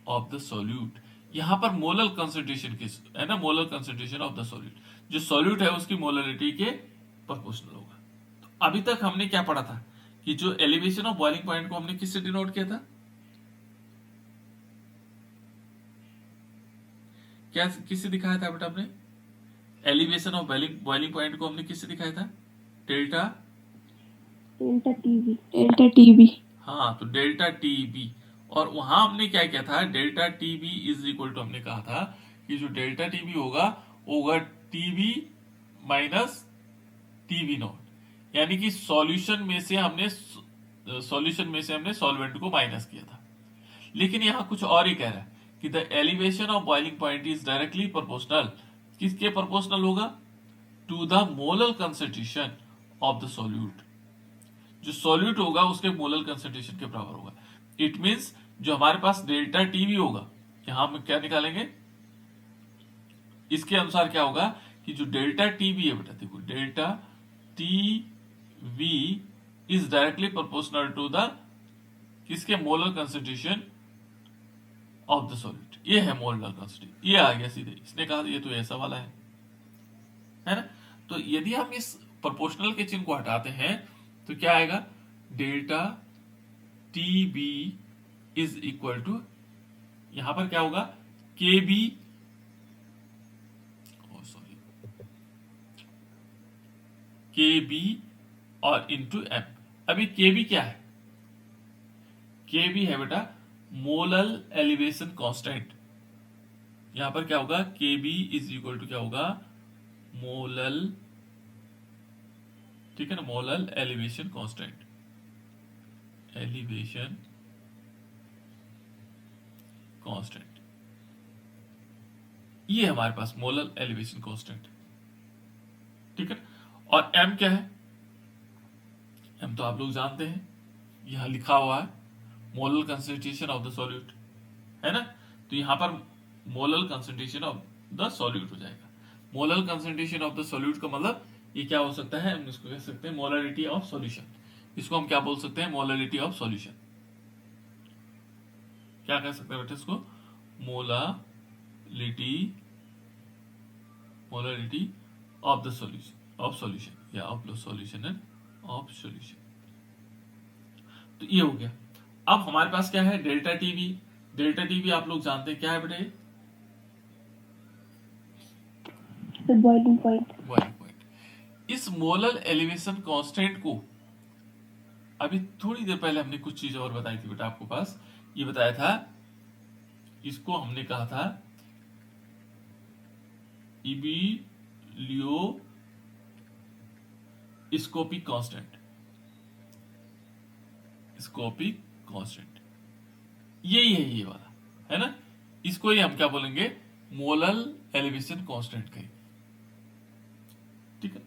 of the solute. यहां पर मोलल कंसंट्रेशन किस है ना, molal concentration of the solute, जो सॉल्यूट है उसकी मोलरिटी के प्रोपोर्शनल होगा। तो अभी तक हमने क्या पढ़ा था कि जो एलिवेशन ऑफ बॉइलिंग पॉइंट को हमने किससे डिनोट किया था, क्या किससे दिखाया था बेटा आपने, एलिवेशन ऑफ बॉइलिंग पॉइंट को हमने किससे दिखाया था, डेल्टा टीबी। हाँ, तो डेल्टा टीबी, और वहां हमने क्या किया था, delta TB is equal to, हमने कहा था कि जो डेल्टा टीबी होगा टीबी माइनस टीबी नॉट, यानी कि सॉल्यूशन में से हमने सॉल्वेंट को माइनस किया था। लेकिन यहां कुछ और ही कह रहा है कि the elevation of boiling point is directly proportional, किसके प्रोपोर्शनल होगा, to the molar concentration of the solute, जो सॉल्यूट होगा उसके मोलर कंसंट्रेशन के बराबर होगा। इट मींस जो हमारे पास डेल्टा टीवी होगा, यहां हम क्या निकालेंगे, इसके अनुसार क्या होगा कि जो डेल्टा टीवी है बेटा, देखो delta TV is directly proportional to the किसके, molar concentration of the solute. ये है मोलर कंसंट्रेशन, ये आ गया सीधे, इसने कहा ये तो ऐसा वाला है ना। तो यदि हम इस प्रोपोर्शनल के चिन्ह को हटाते हैं तो क्या आएगा, delta T B is equal to, यहां पर क्या होगा, K B, sorry, K B और इंटू एम। अभी के बी क्या है, के बी है बेटा मोलल एलिवेशन कांस्टेंट। यहां पर क्या होगा, K B is equal to क्या होगा, मोलल, ठीक है ना, molal elevation constant, elevation constant, ये हमारे पास मोलल एलिवेशन कांस्टेंट, ठीक है। और एम क्या है, एम तो आप लोग जानते हैं, यहां लिखा हुआ है molal concentration of the solute, है ना। तो यहां पर molal concentration of the solute हो जाएगा। Molal concentration of the solute का मतलब ये क्या हो सकता है, हम इसको कह सकते हैं मोलरिटी ऑफ सॉल्यूशन। इसको हम क्या बोल सकते हैं, मोलरिटी ऑफ सॉल्यूशन, क्या कह सकते हैं बेटा इसको, मोलरिटी ऑफ द सॉल्यूशन या of the solution end of solution. तो ये हो गया। अब हमारे पास क्या है, डेल्टा टीवी। डेल्टा टीवी आप लोग जानते हैं क्या है बेटे, बॉइलिंग पॉइंट। इस मोलर एलिवेशन कांस्टेंट को अभी थोड़ी देर पहले हमने कुछ चीज और बताई थी बेटा आपको पास, ये बताया था इसको हमने कहा था इबिलियोस्कोपिक कांस्टेंट, स्कोपिक कांस्टेंट, यही है ये वाला, है ना। इसको ही हम क्या बोलेंगे, मोलर एलिवेशन कांस्टेंट कहेंगे, ठीक है।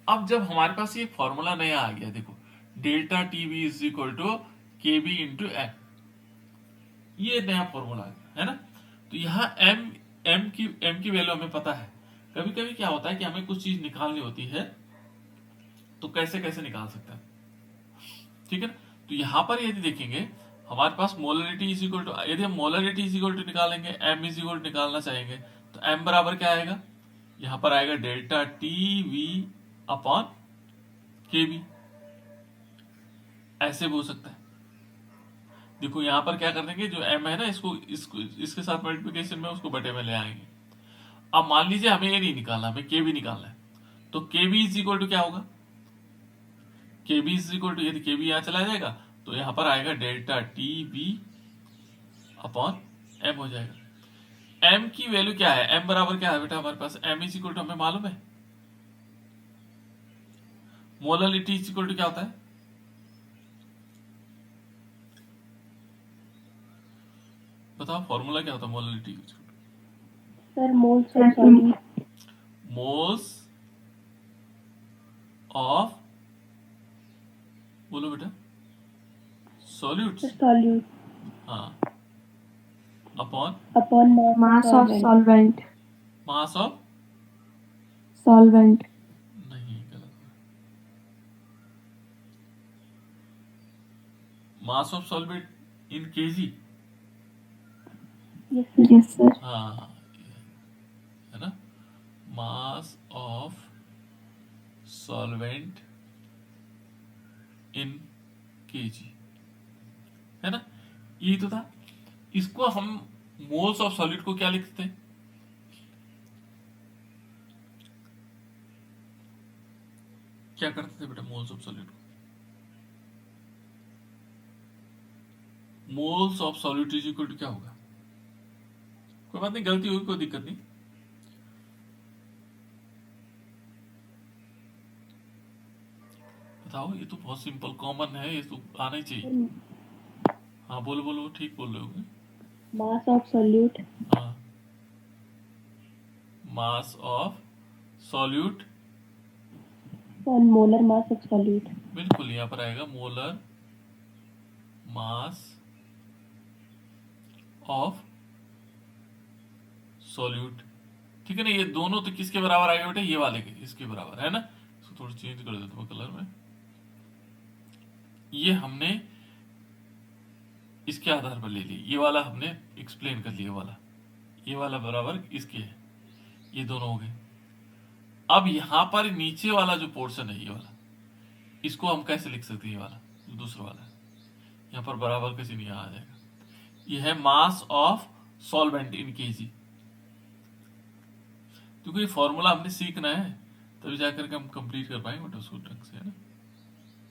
अब जब हमारे पास ये फॉर्मूला नया आ गया, देखो delta T V is equal to K B into M, ये नया फॉर्मूला आ गया, है ना। तो यहाँ एम की वैल्यू हमें पता है। कभी कभी क्या होता है कि हमें कुछ चीज निकालनी होती है, तो कैसे कैसे निकाल सकते हैं, ठीक है ना। तो यहाँ पर यदि देखेंगे हमारे पास मोलरिटी इज इक्वल टू, यदि हम मोलरिटी इज इक्वल टू निकालेंगे, एम इज इक्वल टू निकालना चाहेंगे, तो एम बराबर क्या आएगा, यहाँ पर आएगा डेल्टा टी वी अपॉन के बी, ऐसे भी हो सकता है। देखो यहां पर क्या कर देंगे, जो एम है ना, इसको इसके साथ मल्टीप्लिकेशन में उसको बटे में ले आएंगे। अब मान लीजिए हमें ये नहीं निकालना, हमें के बी निकालना है, तो के बी इज इक्वल टू क्या होगा, K B is equal to, यदि के बी यहां चला जाएगा तो यहां पर आएगा delta T B upon M हो जाएगा। एम की वैल्यू क्या है, एम बराबर क्या है बेटा हमारे पास, एम इज इक्वल टू हमें मालूम है, मोलरिटी इज इक्वल टू क्या होता है, बताओ फॉर्मूला क्या होता है molarity is equal to, Sir, moles of solute. Moles of, बोलो बेटा, सॉल्यूट्स, Solute हाँ, upon upon mass of solvent. Mass of, Solvent. नहीं गलत, mass of solvent in kg, Yes, sir. हाँ, है ना, mass of solvent in kg, है ना, यही तो था। इसको हम मोल्स ऑफ सॉलिड को क्या लिखते हैं, क्या करते थे बेटा मोल्स ऑफ सॉलिड को, moles of solid is equal to क्या होगा, कोई बात नहीं, गलती होगी कोई दिक्कत नहीं, बताओ, ये तो बहुत सिंपल कॉमन है, ये तो आना ही चाहिए। हाँ बोलो बोलो, ठीक बोल रहे होगे। Mass of solute हाँ, mass of solute, upon molar mass of solute. बिल्कुल यहाँ पर आएगा मोलर मास ऑफ सॉल्यूट, ठीक है ना। ये दोनों तो किसके बराबर आएगा बेटा, ये वाले के, इसके बराबर, है ना। इसको थोड़ा चेंज कर देता हूँ कलर में, ये हमने इसके आधार पर ले ली, ये वाला हमने एक्सप्लेन कर लिया वाला, ये वाला बराबर इसके है, ये दोनों हो गए। अब यहां पर नीचे वाला जो पोर्शन है ये वाला, इसको हम कैसे लिख सकते हैं, ये वाला जो दूसरा वाला है, यहां पर बराबर कैसे नहीं आ जाएगा, ये है मास ऑफ सॉल्वेंट इन केजी, क्योंकि ये फॉर्मूला हमने सीखना है तभी जाकर के हम कंप्लीट कर पाएंगे बेटा उसको ढंग से, है ना।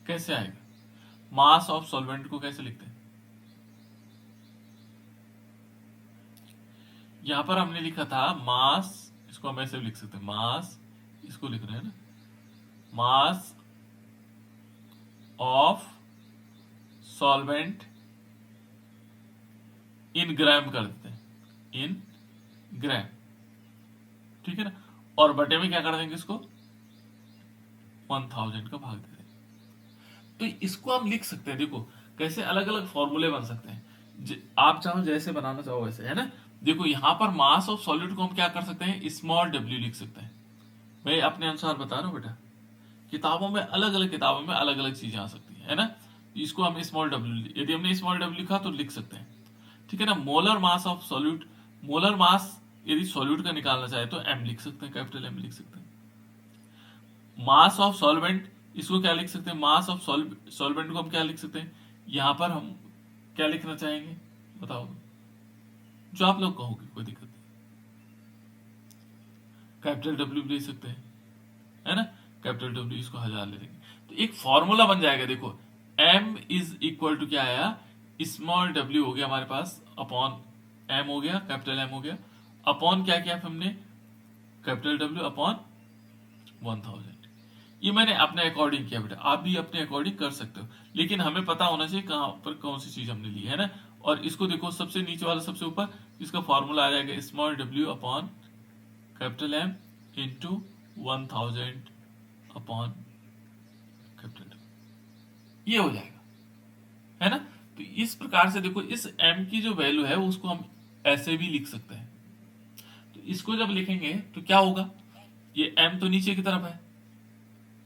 कैसे आएगा, मास ऑफ सॉल्वेंट को कैसे लिखते हैं, यहां पर हमने लिखा था मास, इसको हम ऐसे भी लिख सकते हैं, मास, इसको लिख रहे हैं ना, मास ऑफ सॉल्वेंट इन ग्राम कर देते हैं, इन ग्राम, ठीक है ना, और बटे में क्या कर देंगे इसको 1000 का भाग दे देंगे। तो इसको हम लिख सकते हैं, देखो कैसे अलग अलग फॉर्मूले बन सकते हैं, आप चाहो जैसे बनाना चाहो वैसे, है ना। देखो यहां पर मास ऑफ सॉलिड को हम क्या कर सकते हैं, स्मॉल डब्ल्यू लिख सकते हैं, मैं अपने अनुसार बता रहा हूं बेटा, किताबों में अलग अलग किताबों में अलग अलग चीजें आ सकती है ना। इसको हम स्मॉल डब्ल्यू, यदि हमने स्मॉल डब्ल्यू लिखा तो लिख सकते हैं, ठीक है ना। Molar mass of solute, molar mass यदि सॉल्यूट का निकालना चाहे तो एम लिख सकते हैं, कैपिटल एम लिख सकते हैं। मास ऑफ सॉल्वेंट, इसको क्या लिख सकते हैं, मास ऑफ सॉल्वेंट को हम क्या लिख सकते हैं, यहां पर हम क्या लिखना चाहेंगे बताओ, जो आप लोग कहोगे, कोई दिक्कत नहीं, कैपिटल डब्ल्यू ले सकते हैं, है ना, कैपिटल डब्ल्यू, इसको 1000 ले लेंगे तो एक फॉर्मूला बन जाएगा। देखो m इज इक्वल टू क्या आया, स्मॉल w हो गया हमारे पास अपॉन एम हो गया, कैपिटल एम हो गया, अपॉन क्या किया हमने, कैपिटल डब्ल्यू अपॉन 1000। ये मैंने अपने अकॉर्डिंग किया बेटा, आप भी अपने अकॉर्डिंग कर सकते हो, लेकिन हमें पता होना चाहिए कहां पर कौन सी चीज हमने ली है ना। और इसको देखो, सबसे नीचे वाला सबसे ऊपर, इसका फॉर्मूला आ जाएगा small W upon capital M into 1000 upon capital W, ये हो जाएगा, है ना। तो इस प्रकार से देखो, इस m की जो वैल्यू है उसको हम ऐसे भी लिख सकते हैं। तो इसको जब लिखेंगे तो क्या होगा, ये m तो नीचे की तरफ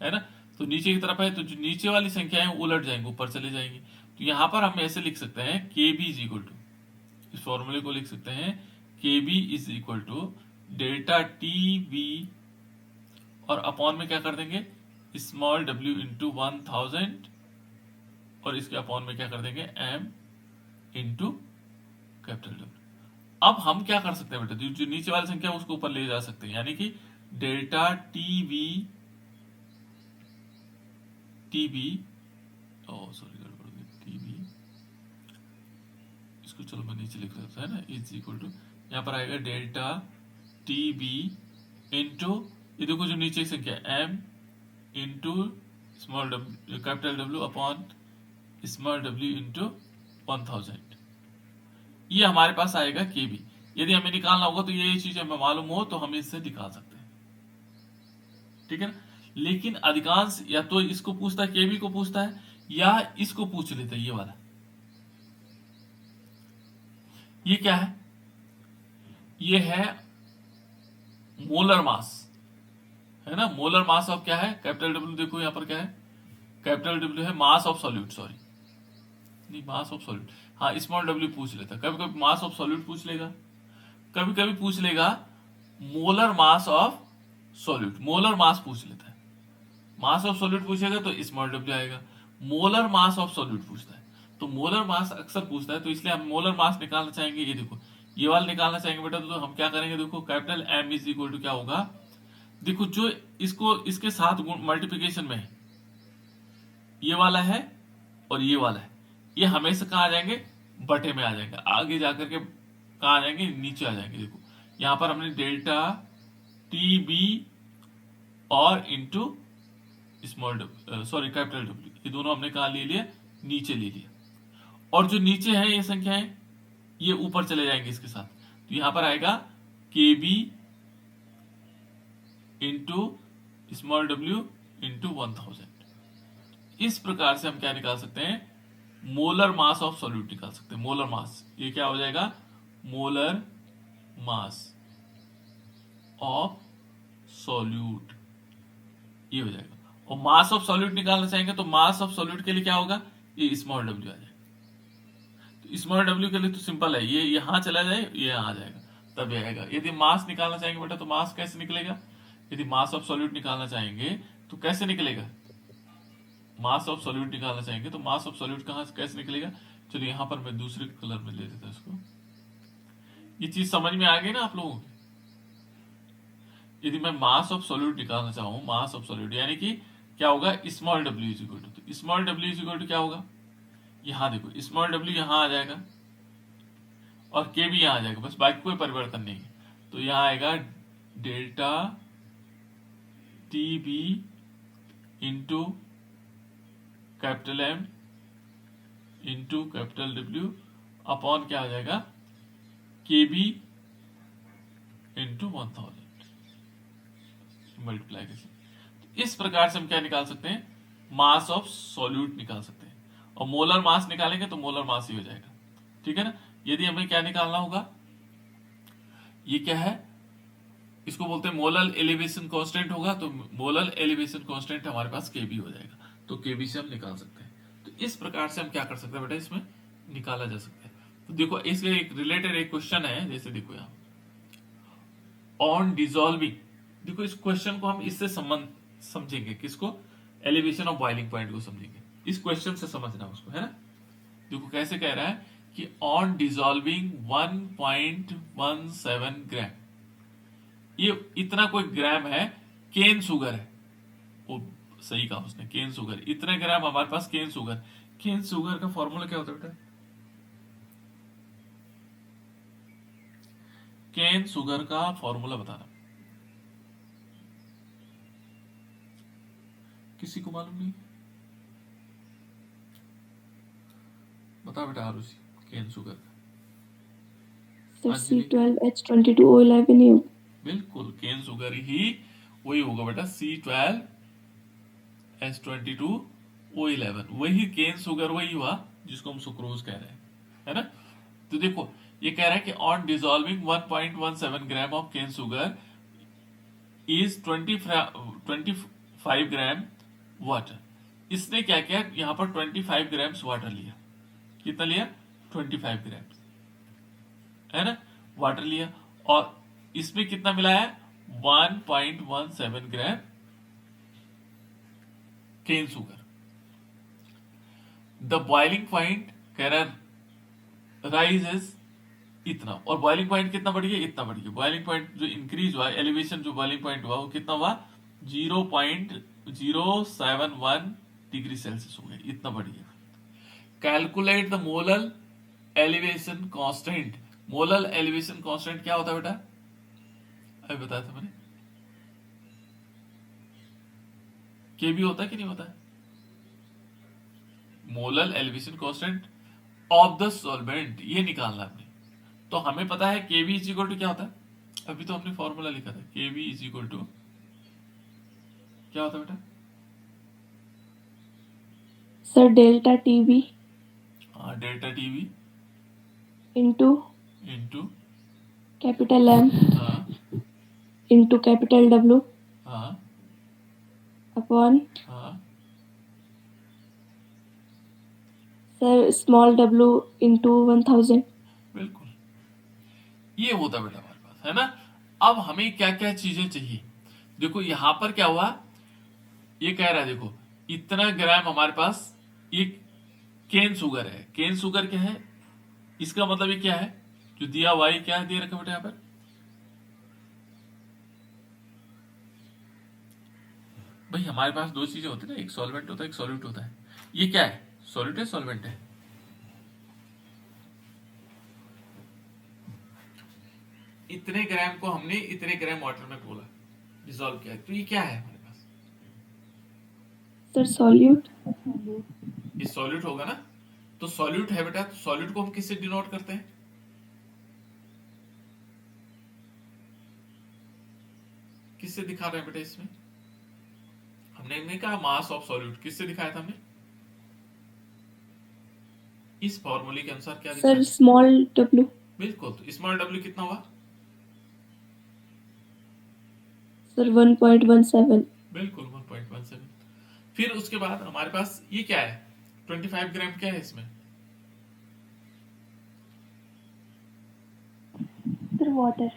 है ना, तो नीचे की तरफ है, तो जो नीचे वाली संख्या है उलट जाएंगे, ऊपर चले जाएंगे। तो यहां पर हम ऐसे लिख सकते हैं K B is equal to, इस फॉर्मूले को लिख सकते हैं K B is equal to delta T B, और अपॉन में क्या कर देंगे, स्मॉल डब्ल्यू इंटू 1000, और इसके अपॉन में क्या कर देंगे, m इंटू कैपिटल डब्ल्यू। अब हम क्या कर सकते हैं बेटा, जो नीचे वाली संख्या है उसको ऊपर ले जा सकते हैं, यानी कि डेल्टा टी बी सॉरी गड़बड़ हो गई, टी बी, इसको चलो मैं नीचे लिख सकता है ना, इज इक्वल टू, यहां पर आएगा डेल्टा टी बी इंटू, ये देखो जो नीचे की संख्या m into small W capital W upon small W into 1000, ये हमारे पास आएगा के बी। यदि हमें निकालना होगा तो ये चीज हमें मालूम हो तो हम इससे निकाल सकते हैं, ठीक है ना। लेकिन अधिकांश या तो इसको पूछता है, केबी को पूछता है, या इसको पूछ लेता है, ये वाला, ये क्या है, ये है मोलर मास, है ना। मोलर मास ऑफ क्या है, कैपिटल डब्ल्यू, देखो यहां पर क्या है, कैपिटल डब्ल्यू है मास ऑफ सॉल्यूट, सॉरी नहीं मास ऑफ सॉल्यूट, हाँ स्मॉल डब्ल्यू पूछ लेता, कभी कभी मास ऑफ सॉल्यूट पूछ लेगा, कभी कभी पूछ लेगा molar mass of solute, molar mass पूछ लेता है। मास ऑफ सॉल्यूट पूछेगा तो स्मॉल डब्ल्यू आएगा, मोलर मास ऑफ सॉल्यूट पूछता है तो मोलर मास अक्सर पूछता है, तो इसलिए हम मोलर मास निकालना चाहेंगे, ये देखो ये वाला निकालना चाहेंगे बेटा, तो हम क्या करेंगे, देखो capital M is equal to क्या होगा, देखो जो इसको इसके साथ मल्टीप्लीकेशन में है, ये वाला है और ये वाला है, ये हमेशा कहाँ आ जाएंगे, बटे में आ जाएंगे, आगे जाकर के कहाँ आ जाएंगे, नीचे आ जाएंगे। देखो यहां पर हमने डेल्टा टी बी और into small sorry capital W, ये दोनों हमने कहा ले लिया, नीचे ले लिया, और जो नीचे है ये संख्याएं ये ऊपर चले जाएंगे इसके साथ, तो यहां पर आएगा K B into small W into 1000। इस प्रकार से हम क्या निकाल सकते हैं, मोलर मास ऑफ सॉल्यूट निकाल सकते हैं। मोलर मास, ये क्या हो जाएगा, मोलर मास ऑफ सॉल्यूट, ये हो जाएगा। और मास ऑफ सॉल्यूट निकालना चाहेंगे तो मास ऑफ सॉल्यूट के लिए क्या होगा, ये स्मॉल डब्ल्यू आ जाएगा। तो स्मॉल डब्ल्यू के लिए तो सिंपल है, ये यहां चला जाए, ये यहां आ जाएगा, तब ये आएगा। यदि मास निकालना चाहेंगे बेटा तो मास कैसे निकलेगा, यदि मास ऑफ सॉल्यूट निकालना चाहेंगे तो कैसे निकलेगा, मास ऑफ सॉल्यूट निकालना चाहेंगे तो मास ऑफ सॉल्यूट कहां कैसे निकलेगा, चलो यहां पर मैं दूसरे कलर में ले लेता इसको, ये चीज समझ में आ गई ना आप लोगों को। यदि मैं मास ऑफ सॉल्यूट निकालना चाहूं, मास ऑफ सॉल्यूट यानी कि क्या होगा, स्मॉल डब्ल्यू इज इक्वल टू, तो स्मॉल डब्ल्यू इज इक्वल टू क्या होगा, यहां देखो स्मॉल डब्ल्यू यहां आ जाएगा और के भी यहां आ जाएगा, बस बाकी कोई परिवर्तन नहीं है, तो यहां आएगा delta T B into capital M into capital W upon क्या आ जाएगा, के बी इंटू 1000 मल्टीप्लाइकेशन। तो इस प्रकार से हम क्या निकाल सकते हैं, मास ऑफ सॉल्यूट निकाल सकते हैं, और मोलर मास निकालेंगे तो मोलर मास ही हो जाएगा, ठीक है ना। यदि हमें क्या निकालना होगा, ये क्या है, इसको बोलते हैं मोलर एलिवेशन कांस्टेंट होगा, तो मोलर एलिवेशन कांस्टेंट हमारे पास केबी हो जाएगा, तो केबी से हम निकाल सकते हैं। तो इस प्रकार से हम क्या कर सकते हैं बेटा, इसमें निकाला जा सकता है। तो देखो इसके एक रिलेटेड एक क्वेश्चन है, जैसे देखो यहाँ ऑन डिसॉल्विंग, देखो इस क्वेश्चन को हम इससे संबंध समझेंगे, किसको, एलिवेशन ऑफ बॉइलिंग पॉइंट को समझेंगे, इस क्वेश्चन से समझना उसको, है ना। देखो कैसे कह रहा है कि ऑन डिसॉल्विंग 1.17 ग्राम, ये इतना कोई ग्राम है, केन शुगर है, वो सही कहा उसने, केन शुगर, इतने ग्राम हमारे पास केन शुगर का फॉर्मूला क्या होता है बेटा, केन शुगर का फॉर्मूला बताना। किसी को मालूम नहीं? बता बेटा आरुषि, केन शुगर का। सर अंजलि? C12H22O11 ही होगा। बिल्कुल, केन शुगर ही वही होगा बेटा, C12H22O11, वही केन शुगर वही हुआ जिसको हम सुक्रोज कह रहे हैं, है ना। तो देखो ये कह रहा है कि on dissolving 1.17 gram of cane sugar is 25 gram water. इसने क्या किया, यहां पर 25 ग्राम्स वाटर लिया। कितना लिया? 25 ग्राम, है ना, वाटर लिया। और इसमें कितना मिलाया? 1.17 gram cane sugar. The boiling point कह रहा राइजेस इतना, और बॉइलिंग पॉइंट कितना बढ़ गया? इतना बढ़ गया। बॉइलिंग पॉइंट जो इंक्रीज हुआ, एलिवेशन जो बॉइलिंग पॉइंट हुआ वो कितना हुआ? 0.071 डिग्री सेल्सियस हो गया, इतना बढ़ गया। Calculate the molar elevation constant. Molar elevation constant क्या होता है बेटा? अभी बताया था मैंने। के भी होता है कि नहीं होता है? Molar elevation constant of the solvent, ये निकालना आपने। तो हमें पता है के बी इज इक्वल टू क्या होता है, अभी तो हमने फॉर्मूला लिखा था। के बी इज इक्वल टू क्या होता है बेटा? Sir delta TB delta TV into into capital M हाँ इंटू कैपिटल W हाँ अपॉन हाँ सर स्मॉल w इंटू 1000। बिल्कुल, ये होता बेटा हमारे पास, है ना। अब हमें क्या क्या चीजें चाहिए? देखो यहां पर क्या हुआ, ये कह रहा है देखो इतना ग्राम हमारे पास ये केन शुगर है। केन शुगर क्या है? इसका मतलब ये क्या है जो दिया हुआ है, क्या दे रखा बेटा यहाँ पर? भाई हमारे पास दो चीजें होती है ना, एक सॉल्वेंट होता है, एक सॉल्यूट होता है। ये क्या है? सॉल्यूट है, सॉल्वेंट है? इतने ग्राम को हमने इतने ग्राम वाटर में घोला, डिसॉल्व किया, तो ये क्या है हमारे पास? Sir solute. ये सॉल्यूट होगा ना। तो सॉल्यूट है बेटा, तो सॉल्यूट को हम किससे डिनोट करते हैं? किससे दिखा रहे हैं बेटा इसमें? हमने कहा मास ऑफ सॉल्यूट, किससे दिखाया था हमने? इस फॉर्मूले के अनुसार क्या दिखाया सर था? Small w। बिल्कुल, तो स्मॉल डब्ल्यू कितना हुआ? सर 1.17। बिल्कुल 1.17। फिर उसके बाद हमारे पास ये क्या है? 25 ग्राम क्या है इसमें? Sir water.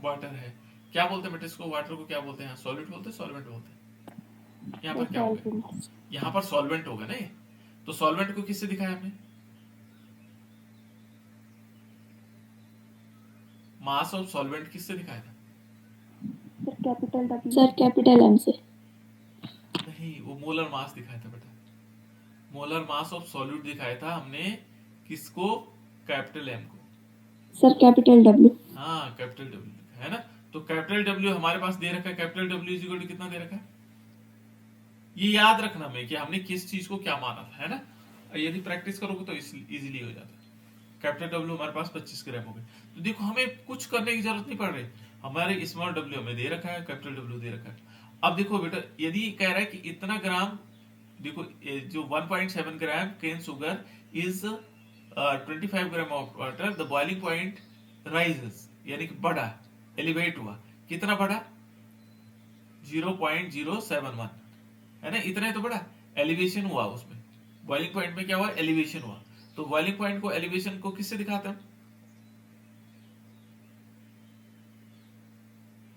वाटर है। क्या बोलते हैं बेटा इसको? वाटर को क्या बोलते हैं? सॉल्यूट बोलते हैं, सॉल्वेंट बोलते हैं? यहाँ पर क्या हो गया? यहाँ पर सॉल्वेंट होगा ना ये। तो सॉल्वेंट को किससे दिखाया हमने? मास ऑफ सॉल्वेंट किससे दिखाया था? सर कैपिटल M से। नहीं, वो मोलर मास दिखाया था बेटा। मोलर मास ऑफ सॉल्यूट दिखाया था हमने किसको? कैपिटल एम को। Sir capital W। हाँ कैपिटल डब्ल्यू लिखा है ना। तो कैपिटल डब्ल्यू हमारे पास दे रखा है, capital W is equal to कितना दे रखा है? ये याद रखना में कि हमने किस चीज को क्या माना था, है ना। यदि प्रैक्टिस करोगे तो इजीली हो जाता है। कैपिटल डब्ल्यू हमारे पास 25 ग्राम हो गए। तो देखो हमें कुछ करने की जरूरत नहीं पड़ रही, हमारे स्मॉल डब्ल्यू हमें दे रखा है, कैपिटल डब्ल्यू दे रखा है। अब देखो बेटा यदि कह रहा है कि इतना ग्राम, देखो ये जो 1.7 gram cane sugar is 25 gram of water, the boiling point rises, यानी कि बढ़ा, एलिवेट हुआ। कितना बढ़ा? 0.071, है ना, इतना ही तो बढ़ा। एलिवेशन हुआ उसमें, बॉइलिंग पॉइंट में क्या हुआ? एलिवेशन हुआ। तो बॉइलिंग पॉइंट को, एलिवेशन को किससे दिखाते हैं?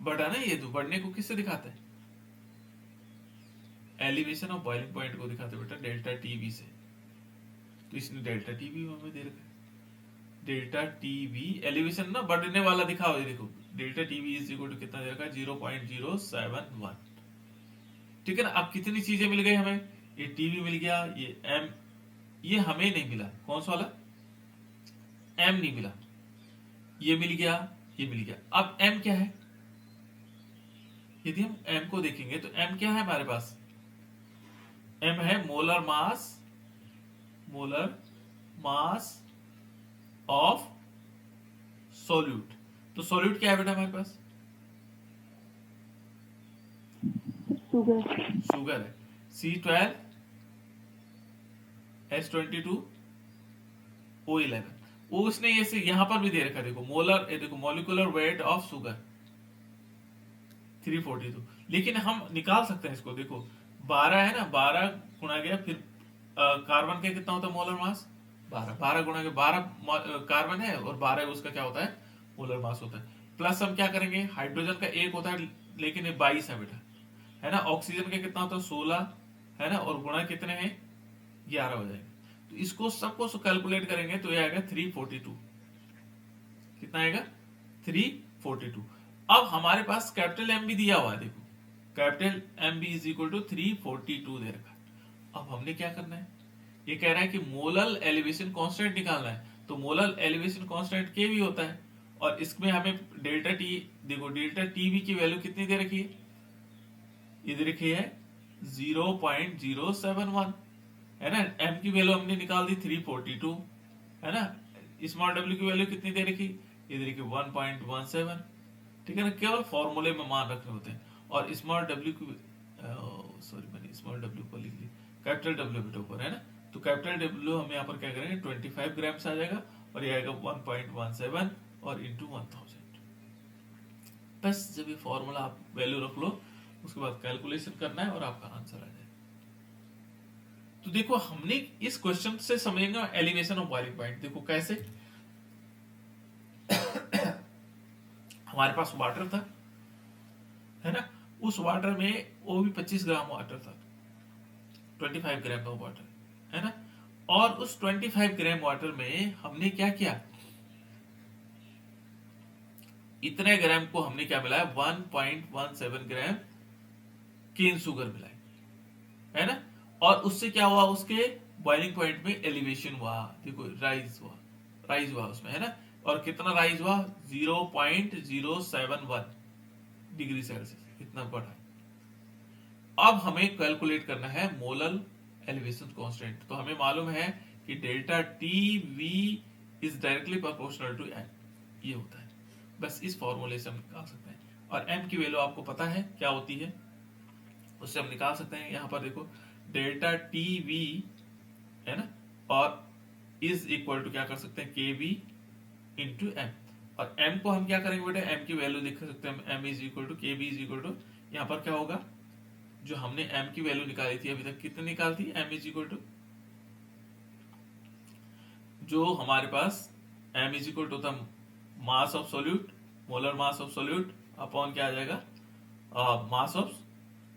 बढ़ा ना, ये तो बढ़ने को किससे दिखाते हैं? एलिवेशन ऑफ बॉइलिंग पॉइंट को दिखाते बेटा डेल्टा टीवी से। तो इसने डेल्टा टीवी हमें दे रखा है। डेल्टा टीवी एलिवेशन ना बढ़ने वाला दिखाओ, ये देखो delta TV is equal to कितना दे रखा है? 0.071। ठीक है ना। अब कितनी चीजें मिल गई हमें? ये टीवी मिल गया, ये एम, ये हमें नहीं मिला, कौन सा वाला? एम नहीं मिला। ये मिल गया, ये मिल गया। अब m क्या है, यदि हम m को देखेंगे तो m क्या है हमारे पास, m है मोलर मास ऑफ सोल्यूट। तो सोल्यूट क्या है बेटा हमारे पास, sugar, शुगर है, C12 H22 O11। वो उसने ये यहां पर भी दे रखा है, देखो मोलर, देखो मॉलिक्यूलर वेट ऑफ शुगर 342। लेकिन हम निकाल सकते हैं इसको, देखो 12 है ना, 12 गुणा गया, फिर कार्बन का कितना होता है मोलर मास 12, 12 गुणा के 12 कार्बन है और 12 उसका क्या होता है मोलर मास होता है। प्लस हम क्या करेंगे, हाइड्रोजन का एक होता है लेकिन ये 22 है बेटा, है ना। ऑक्सीजन का कितना होता है 16, है ना, और गुणा कितने हैं 11 हो जाएंगे। तो इसको सबको कैलकुलेट करेंगे तो ये आएगा 342। कितना आएगा 342। अब हमारे पास कैपिटल एम भी दिया हुआ है, देखो capital M B is equal to 342 दे रखा है। अब हमने क्या करना है, ये कह रहा है कि मोलल एलिवेशन कांस्टेंट निकालना है, तो मोलल एलिवेशन कांस्टेंट के भी होता है, और इसमें हमें डेल्टा टी, देखो डेल्टा टी बी की वैल्यू कितनी दे रखी है, ये दे रखी है 0.071, है ना। एम की वैल्यू हमने निकाल दी 342, है ना। स्मॉल डब्ल्यू की वैल्यू कितनी दे रखी, ये दे रखी 1.17, ठीक है ना। केवल फॉर्मूले में मान रखने होते हैं। और स्मॉल डब्ल्यू की, सॉरी मैंने स्मॉल डब्ल्यू को लिख ली, कैपिटल डब्ल्यू बेटे ऊपर, है ना। तो कैपिटल डब्ल्यू हम यहाँ पर क्या करेंगे 25 ग्राम से आ जाएगा, और ये आएगा 1.17 और इंटू 1000। बस जब ये फॉर्मूला आप वैल्यू रख लो, उसके बाद कैलकुलेशन करना है और आपका आंसर आ जाएगा। तो देखो हमने इस क्वेश्चन से समझेंगे एलिवेशन ऑफ बॉइलिंग पॉइंट। देखो कैसे, हमारे पास वाटर था, है ना, उस वाटर में वो भी 25 ग्राम वाटर था, 25 ग्राम का वाटर, है ना। और उस 25 ग्राम वाटर में हमने क्या किया, इतने ग्राम को हमने क्या मिलाया 1.17 ग्राम केन शुगर मिलाई, है ना। और उससे क्या हुआ, उसके बॉइलिंग पॉइंट में एलिवेशन हुआ, देखो राइज हुआ उसमें, है ना। और कितना राइज हुआ 0.071 डिग्री सेल्सियस, इतना बढ़ा। अब हमें कैलकुलेट करना है मोलल एलिवेशन कांस्टेंट। तो हमें मालूम है कि delta T V is directly proportional to M, ये होता है। बस इस फॉर्मूले से हम निकाल सकते हैं। और एम की वैल्यू आपको पता है क्या होती है, उससे हम निकाल सकते हैं। यहां पर देखो डेल्टा टी वी, है ना, और इज इक्वल टू क्या कर सकते हैं के वी इंटू एम। और m को हम क्या करेंगे बेटा, m की वैल्यू लिख सकते हैं, m is equal to K B is equal to, यहाँ पर क्या होगा, जो हमने m की वैल्यू निकाली थी अभी तक, कितनी निकाली थी, m इज इक्वल टू, जो हमारे पास m इज इक्वल टू था mass of solute, molar mass of solute upon क्या आ जाएगा, मास ऑफ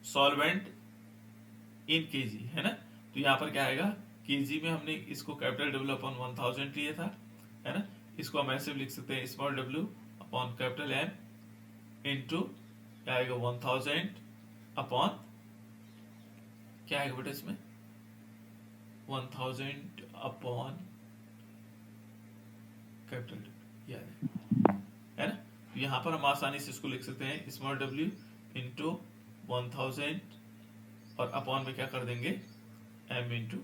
सॉल्वेंट इन केजी, है ना। तो यहाँ पर क्या आएगा, केजी में हमने इसको कैपिटल डब्ल्यू अपॉन 1000 लिया था, है ना। इसको हम ऐसे लिख सकते हैं small W upon capital M into क्या आएगा 1000 अपॉन क्या आएगा बेटा इसमें 1000 अपॉन कैपिटल डब्ल्यू, है ना। तो यहाँ पर हम आसानी से इसको लिख सकते हैं स्मॉल डब्ल्यू इंटू 1000 और अपॉन में क्या कर देंगे M into,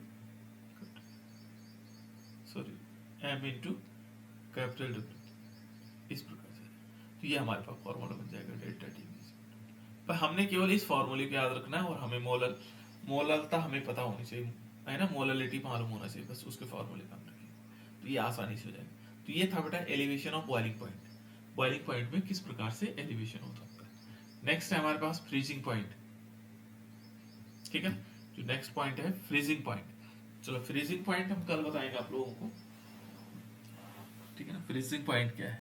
sorry M into capital W, इस प्रकार से। तो ये हमारे पास फॉर्मूला बन जाएगा डेल्टा टी। पर हमने केवल इस फॉर्मूले को याद रखना है, और हमें मोलरता हमें पता होनी चाहिए, है ना, मोललिटी मालूम होना चाहिए, बस उसके फॉर्मूले का हम रखेंगे तो ये आसानी से हो जाएगा। तो ये था बेटा elevation of boiling point. Boiling point में किस प्रकार से एलिवेशन होता है। नेक्स्ट है हमारे पास फ्रीजिंग पॉइंट, ठीक है। जो नेक्स्ट पॉइंट है फ्रीजिंग पॉइंट। चलो फ्रीजिंग पॉइंट हम कल बताएंगे आप लोगों को, ठीक है ना। फ्रीजिंग पॉइंट क्या है।